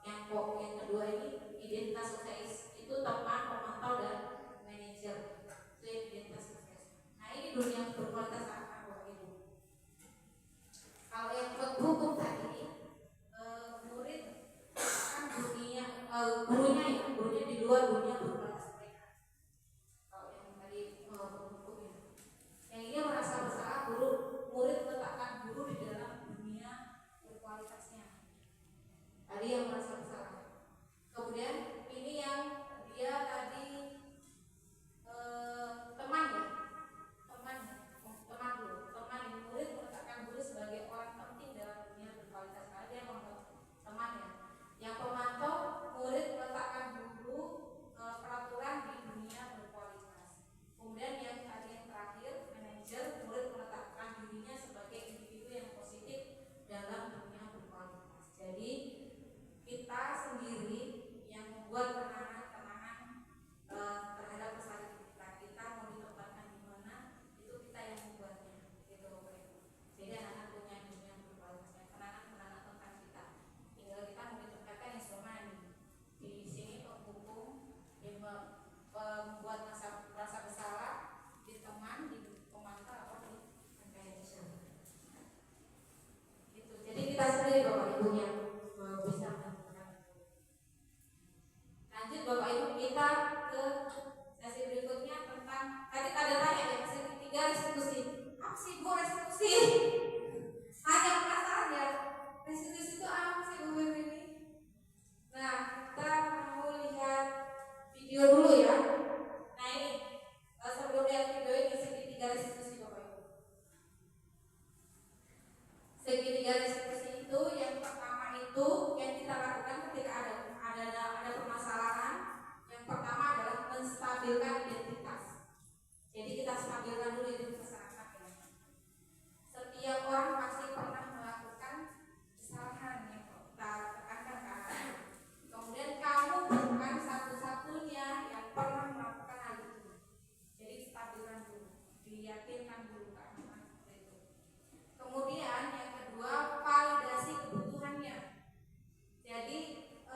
yang kedua ini identitas sukses itu teman, pemantau dan manajer, itu identitas sukses. Nah ini dunia berkualitas apa itu? Kalau yang hukum tadi murid kan gurunya di luar dunia berkualitas mereka. Kalau yang tadi hukum ya. Yang ini merasa bersalah, murid meletakkan guru di dalam dunia berkualitasnya. Tadi yang merasa bersalah. Kemudian ini yang dia tadi teman ini murid meletakkan guru sebagai orang penting dalam dunia berkualitas. Karena dia menganggap teman ya. Yang pemantau, murid meletakkan guru peraturan di dunia berkualitas. Kemudian yang tadi yang terakhir, manajer, murid meletakkan dirinya sebagai individu yang positif dalam dunia berkualitas. Jadi kita sendiri yang membuat kenangan-kenangan terhadap kesalahan kita mau ditempatkan di mana, itu kita yang membuatnya, gitu Bapak Ibu. Jadi anak-anak punya dunia berkualitasnya, kenangan-kenangan tentang kita. Tinggal kita mau ditempatkan yang selama di sini penghukum yang membuat merasa bersalah, di teman, di pemantau atau di manajer. Gitu. Jadi kita sendiri Bapak Ibu yang bisa menentukan. Lanjut Bapak Ibu, kita ke sesi berikutnya tentang tadi ada tanya ya, sesi ketiga restitusi. Apa sih Bu restitusi? Hanya penasaran ya, restitusi itu apa sih Bu ini? Nah kita mau lihat video dulu ya. Nah ini sebelum lihat video ini segitiga restitusi Bapak Ibu. Segitiga restitusi itu yang pertama itu yang kita lakukan ketika ada permasalahan. Yang pertama adalah menstabilkan identitas. Jadi kita stabilkan dulu identitas anak ya. Setiap orang pasti pernah melakukan kesalahan yang kita tekankan ke anak. Kemudian kamu bukan satu-satunya yang pernah melakukan hal itu. Jadi stabilkan dulu, diyakinkan dulu ke anak itu. Kemudian yang kedua, validasi kebutuhannya. Jadi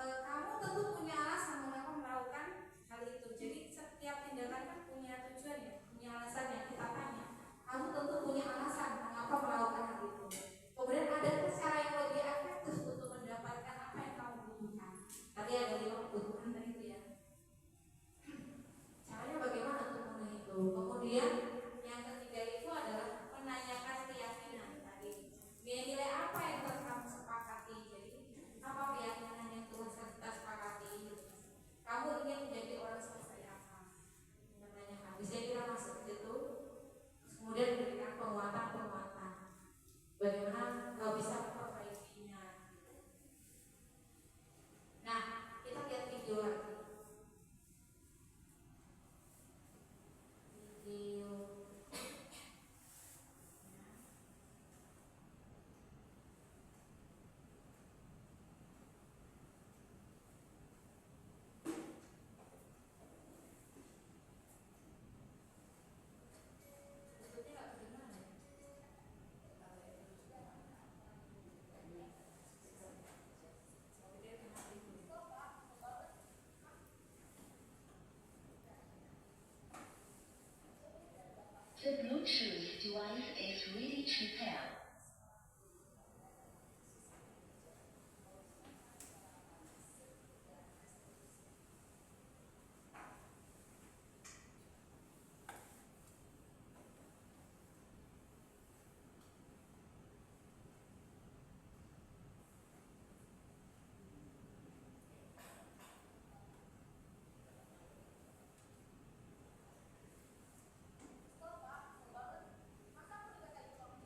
kamu tentu punya alasan mengapa melakukan hal itu. Jadi setiap tindakan kan punya tujuan ya, punya alasan yang kita tanya. Kamu tentu punya alasan mengapa melakukan hal itu. Kemudian ada cara yang lebih efektif untuk mendapatkan apa yang kamu butuhkan. Tadi ada 5 kebutuhan tadi itu ya. Caranya bagaimana untuk memenuhi itu? Kemudian yang ketiga itu adalah menanyakan keyakinan tadi. Nilai apa yang telah kamu sepakati? Jadi apa keyakinan yang telah kita sepakati? Kamu ingin menjadi orang seperti apa? Menanyakan. Bisa kita masuk ke situ. Kemudian memberikan penguatan. Bagaimana kau bisa memperbaikinya? Nah, kita lihat video lagi. Video. The Bluetooth device is ready to pair. Masa aku dikatakan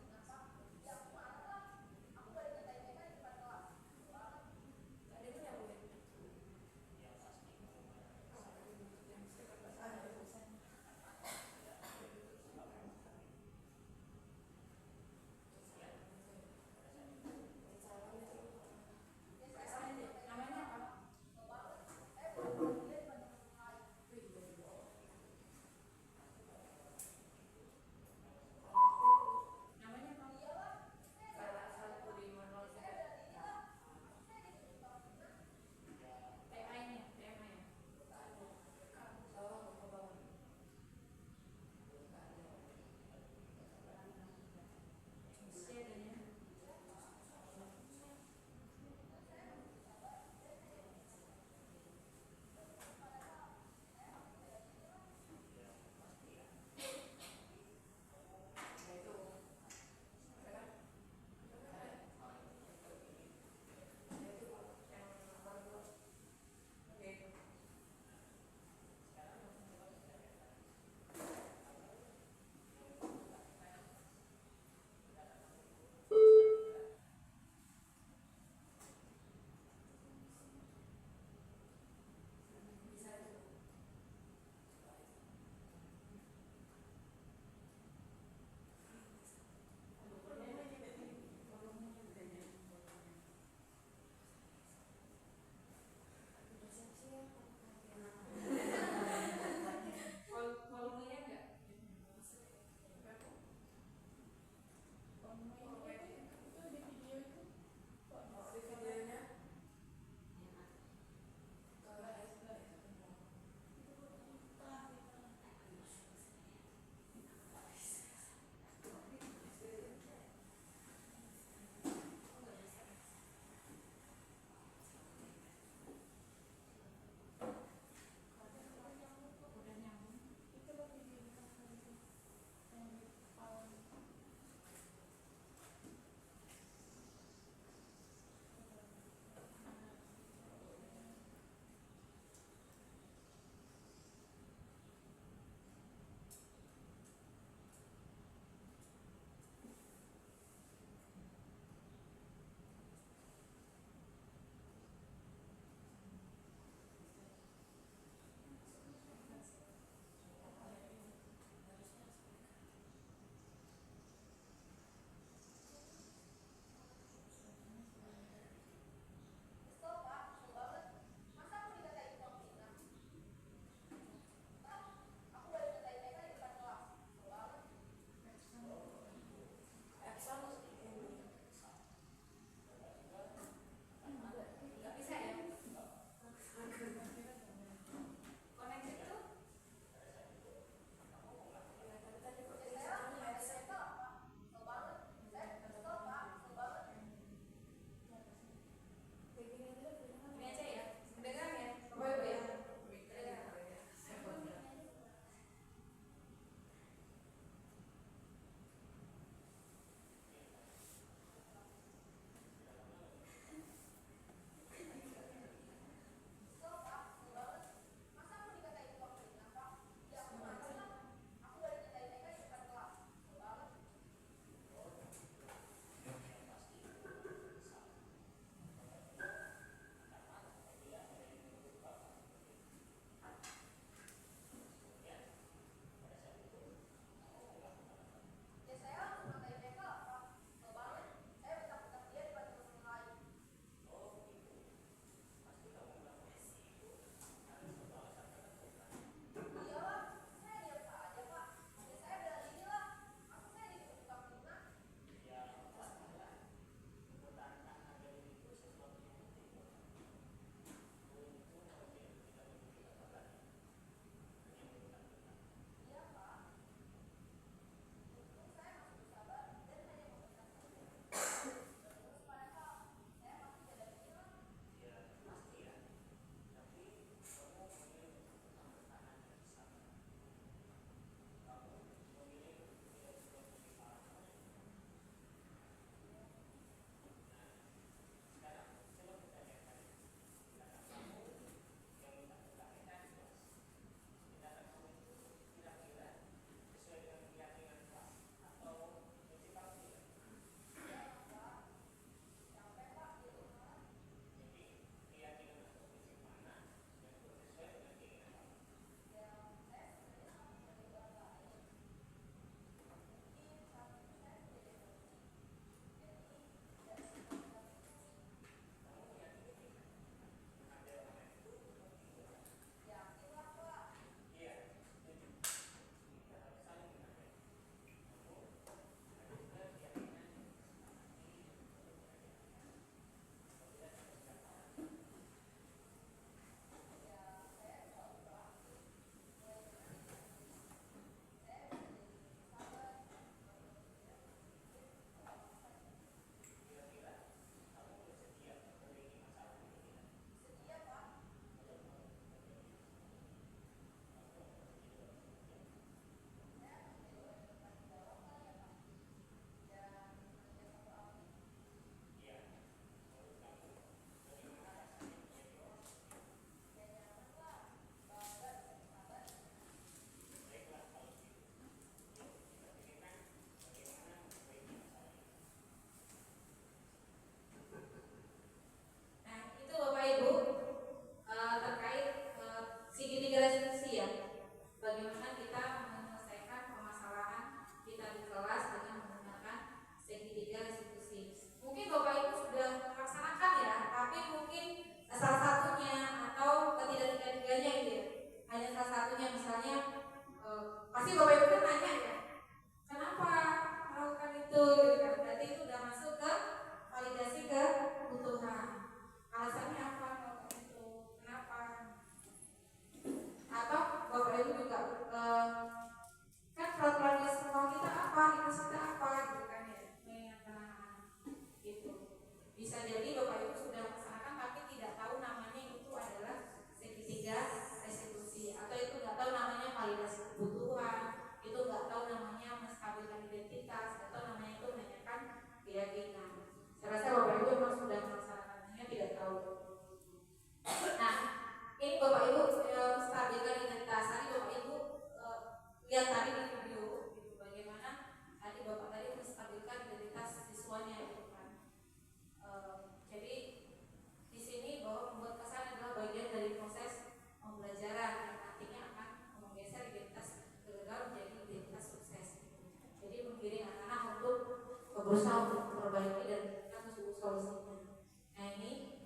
berusaha untuk memperbaiki dan menemukan solusinya. Nah ini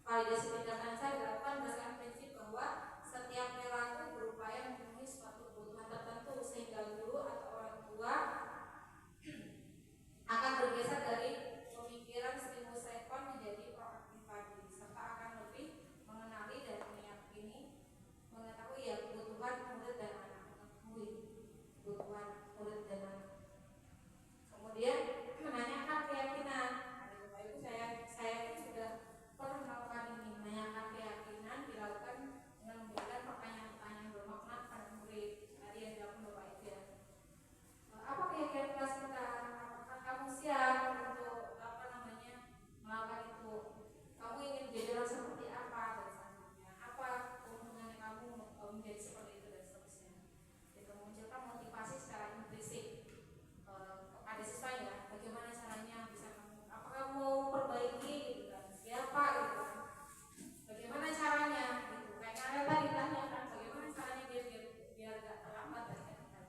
validasi tindakan saya dilakukan berdasarkan prinsip bahwa setiap perilaku berupaya memenuhi suatu kebutuhan tertentu sehingga guru atau orang tua akan bergeser dari pemikiran stimulus respon menjadi proaktif tadi, serta akan lebih mengenali dan mengetahui ya kebutuhan murid dan anak, kebutuhan murid dan anak. Kemudian menanyakan keyakinan. Ada Bapak Ibu, saya sudah pernah melakukan ini. Menanyakan keyakinan dilakukan dengan memberikan pertanyaan-pertanyaan bermakna kepada murid. Tadi yang dilakukan Bapak Ibu ya. Apa keyakinan kelas kita? Apakah kamu siap untuk melakukan itu? Kamu ingin jadi orang seperti apa dan selanjutnya? Apa keuntungannya kamu menjadi seperti itu dan seterusnya? Itu munculkan motivasi secara implisit kepada siswa ya. Bagaimana caranya bisa apakah mau perbaiki gitu kan? Siapa gitu kan? Bagaimana caranya gitu? Kayak kalian tadi tanyakan bagaimana caranya biar gak terlambat kan?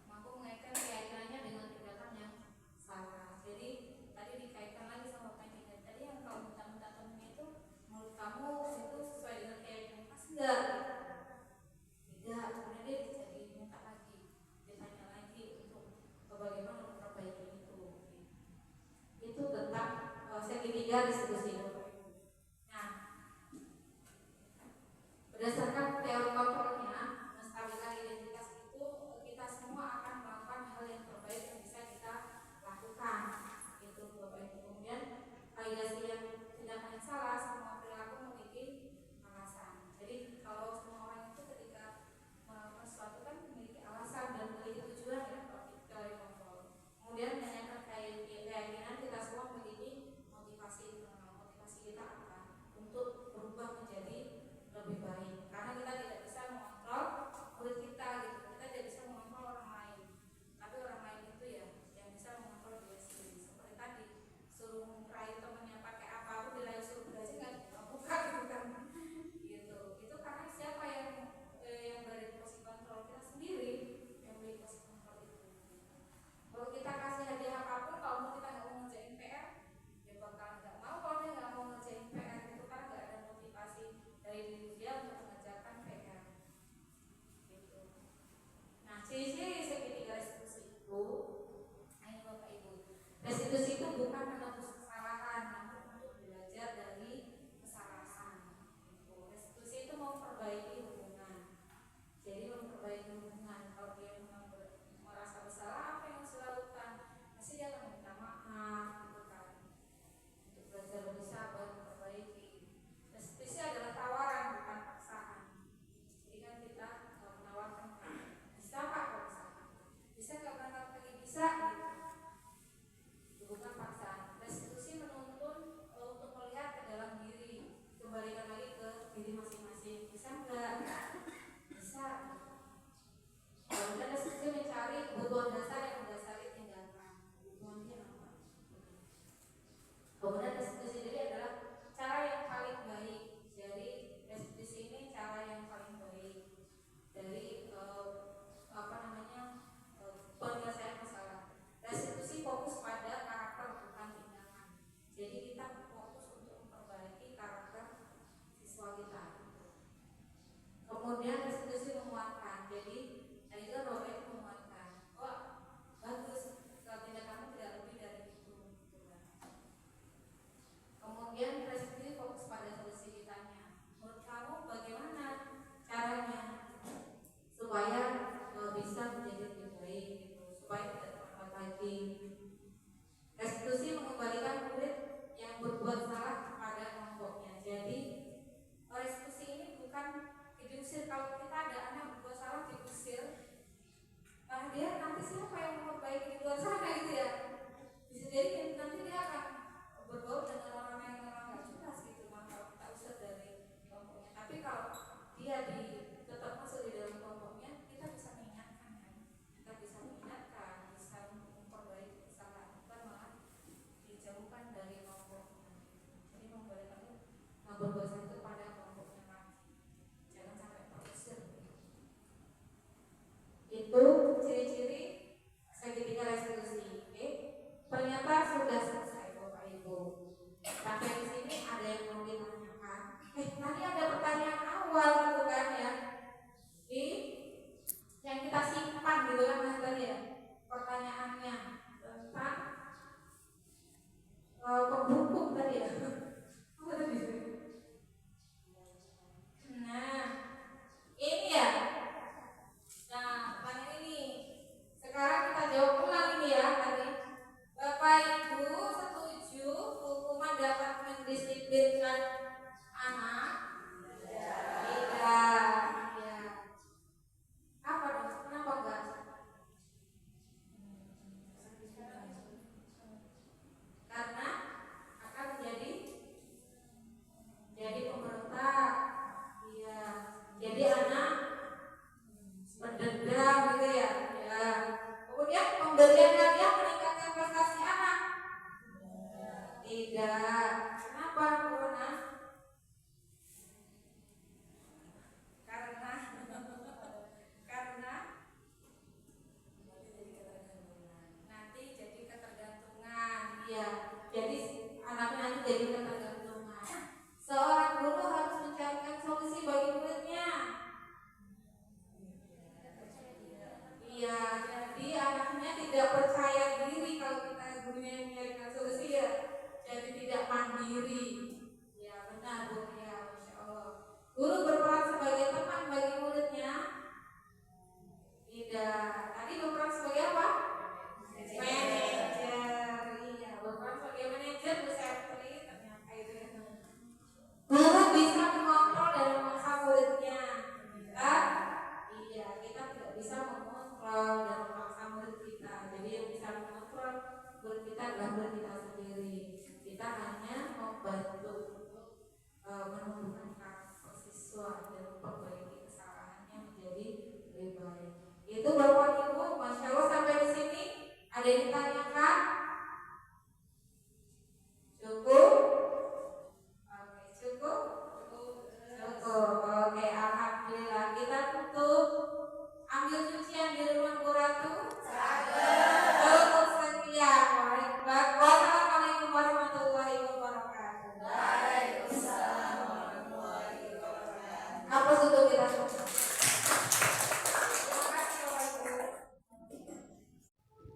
Mampu mengaitkan keyakinannya dengan tindakan yang salah. Jadi tadi dikaitkan lagi sama pendidikan tadi yang kalau minta temennya itu menurut kamu itu sesuai dengan keyakinan pasti enggak? Tidak. Kemudian dia jadi minta lagi, ditanya lagi untuk bagaimana memperbaiki itu. Itu tentang segitiga diskusi. Nah, berdasarkan teori kontrolnya, menstabilkan identitas itu kita semua akan melakukan hal yang terbaik yang bisa kita lakukan. Itu Bapak Ibu. Kemudian validasi yang tindakan yang salah, semua perilaku memiliki alasan. Jadi kalau semua orang itu ketika melakukan sesuatu kan memiliki alasan dan memiliki tujuan ya, teori kontrol. Kemudian menanyakan keyakinan kita semua memiliki motivasi internal. Motivasi kita apa? Untuk berubah menjadi lebih baik. Karena kita tidak bisa mengontrol murid kita gitu. Kita tidak bisa mengontrol orang lain. Tapi orang lain itu ya yang bisa mengontrol diri sendiri. Seperti tadi suruh merayu temannya pakai apapun, dirayu suruh belajar kan bukan gitu kan. Gitu. Itu karena siapa yang berada di posisi kontrol kita sendiri yang beri posisi kontrol itu. Kalau kita kasih hadiah apapun, kalau kita nggak mau ngerjain PR, ya bakal nggak mau. Kalau dia nggak mau ngerjain PR itu karena nggak ada motivasi dari diri dia untuk mengerjakan PR. Gitu. Nah, ciri-ciri segitiga restitusi itu, ini Bapak Ibu, restitusi itu bukan menebus kesalahan, namun untuk belajar dari kesalahan. Gitu. Restitusi itu memperbaiki hubungan. Jadi memperbaiki hubungan. Kalau dia memang merasa bersalah, apa yang harus dilakukan? Pasti dia akan minta maaf, gitu kan. Untuk belajar lebih sabar, memperbaiki. Restitusi adalah tawaran, bukan paksaan. Jadi kan kita menawarkan, bisa Pak, kalau misalkan bisa nggak berangkat pagi, bisa gitu. Bukan gurunya yang mencarikan solusi ya, jadi tidak mandiri. Ya benar Bu ya, Masya Allah. Guru berperan sebagai teman bagi muridnya. Tidak. Tadi berperan sebagai apa? Manajer. Iya, berperan sebagai manajer Bu Septri. Ternyata itu ya. Guru bisa mengontrol dan memaksa muridnya. Kita tidak bisa mengontrol dan memaksa murid kita. Jadi yang bisa mengontrol murid kita adalah murid kita sendiri. Kita hanya membantu untuk menumbuhkan karakter siswa dan memperbaiki kesalahannya menjadi lebih baik. Itu Bapak Ibu, Masya Allah sampai di sini. Ada yang ditanyakan? Cukup? Oke, cukup? Cukup. Oke, alhamdulillah. Kita tutup. Ambil cucian di rumah Bu Ratu. Cukup sekian. Wassalamualaikum warahmatullahi wabarakatuh. Waalaikumsalam warahmatullahi wabarakatuh. Hapus untuk kita semua.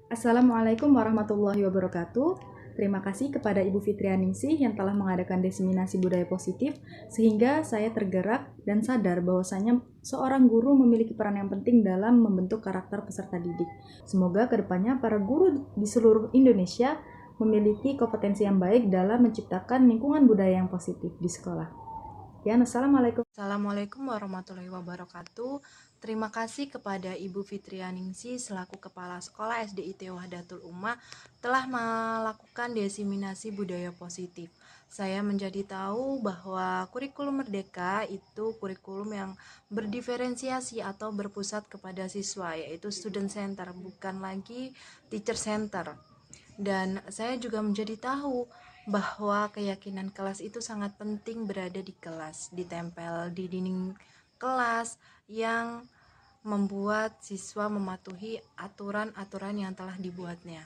Assalamualaikum warahmatullahi wabarakatuh. Terima kasih kepada Ibu Fitrianingsih yang telah mengadakan diseminasi budaya positif sehingga saya tergerak dan sadar bahwasanya seorang guru memiliki peran yang penting dalam membentuk karakter peserta didik. Semoga kedepannya para guru di seluruh Indonesia memiliki kompetensi yang baik dalam menciptakan lingkungan budaya yang positif di sekolah. Assalamualaikum. Assalamualaikum warahmatullahi wabarakatuh. Terima kasih kepada Ibu Fitrianingsih selaku Kepala Sekolah SDIT Wahdatul Ummah telah melakukan diseminasi budaya positif. Saya menjadi tahu bahwa kurikulum Merdeka itu kurikulum yang berdiferensiasi atau berpusat kepada siswa, yaitu student center, bukan lagi teacher center. Dan saya juga menjadi tahu bahwa keyakinan kelas itu sangat penting berada di kelas, ditempel di dinding kelas yang membuat siswa mematuhi aturan-aturan yang telah dibuatnya.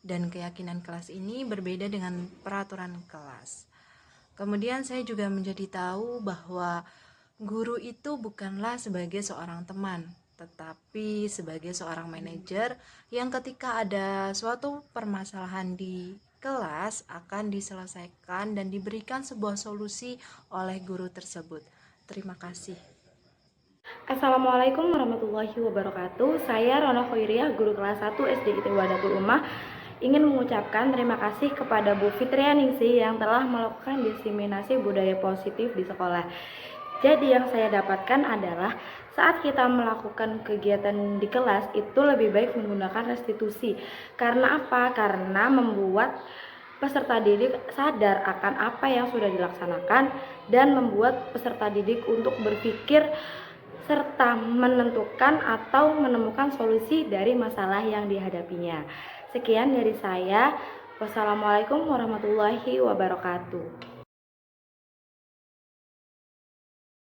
Dan keyakinan kelas ini berbeda dengan peraturan kelas. Kemudian saya juga menjadi tahu bahwa guru itu bukanlah sebagai seorang teman, tetapi sebagai seorang manajer yang ketika ada suatu permasalahan di kelas akan diselesaikan dan diberikan sebuah solusi oleh guru tersebut. Terima kasih. Assalamualaikum warahmatullahi wabarakatuh. Saya Rona Khoiriah, guru kelas 1 SDIT Wahdatul Ummah, ingin mengucapkan terima kasih kepada Bu Fitrianingsih yang telah melakukan diseminasi budaya positif di sekolah. Jadi yang saya dapatkan adalah saat kita melakukan kegiatan di kelas itu lebih baik menggunakan restitusi. Karena apa? Karena membuat peserta didik sadar akan apa yang sudah dilaksanakan dan membuat peserta didik untuk berpikir serta menentukan atau menemukan solusi dari masalah yang dihadapinya. Sekian dari saya. Wassalamualaikum warahmatullahi wabarakatuh.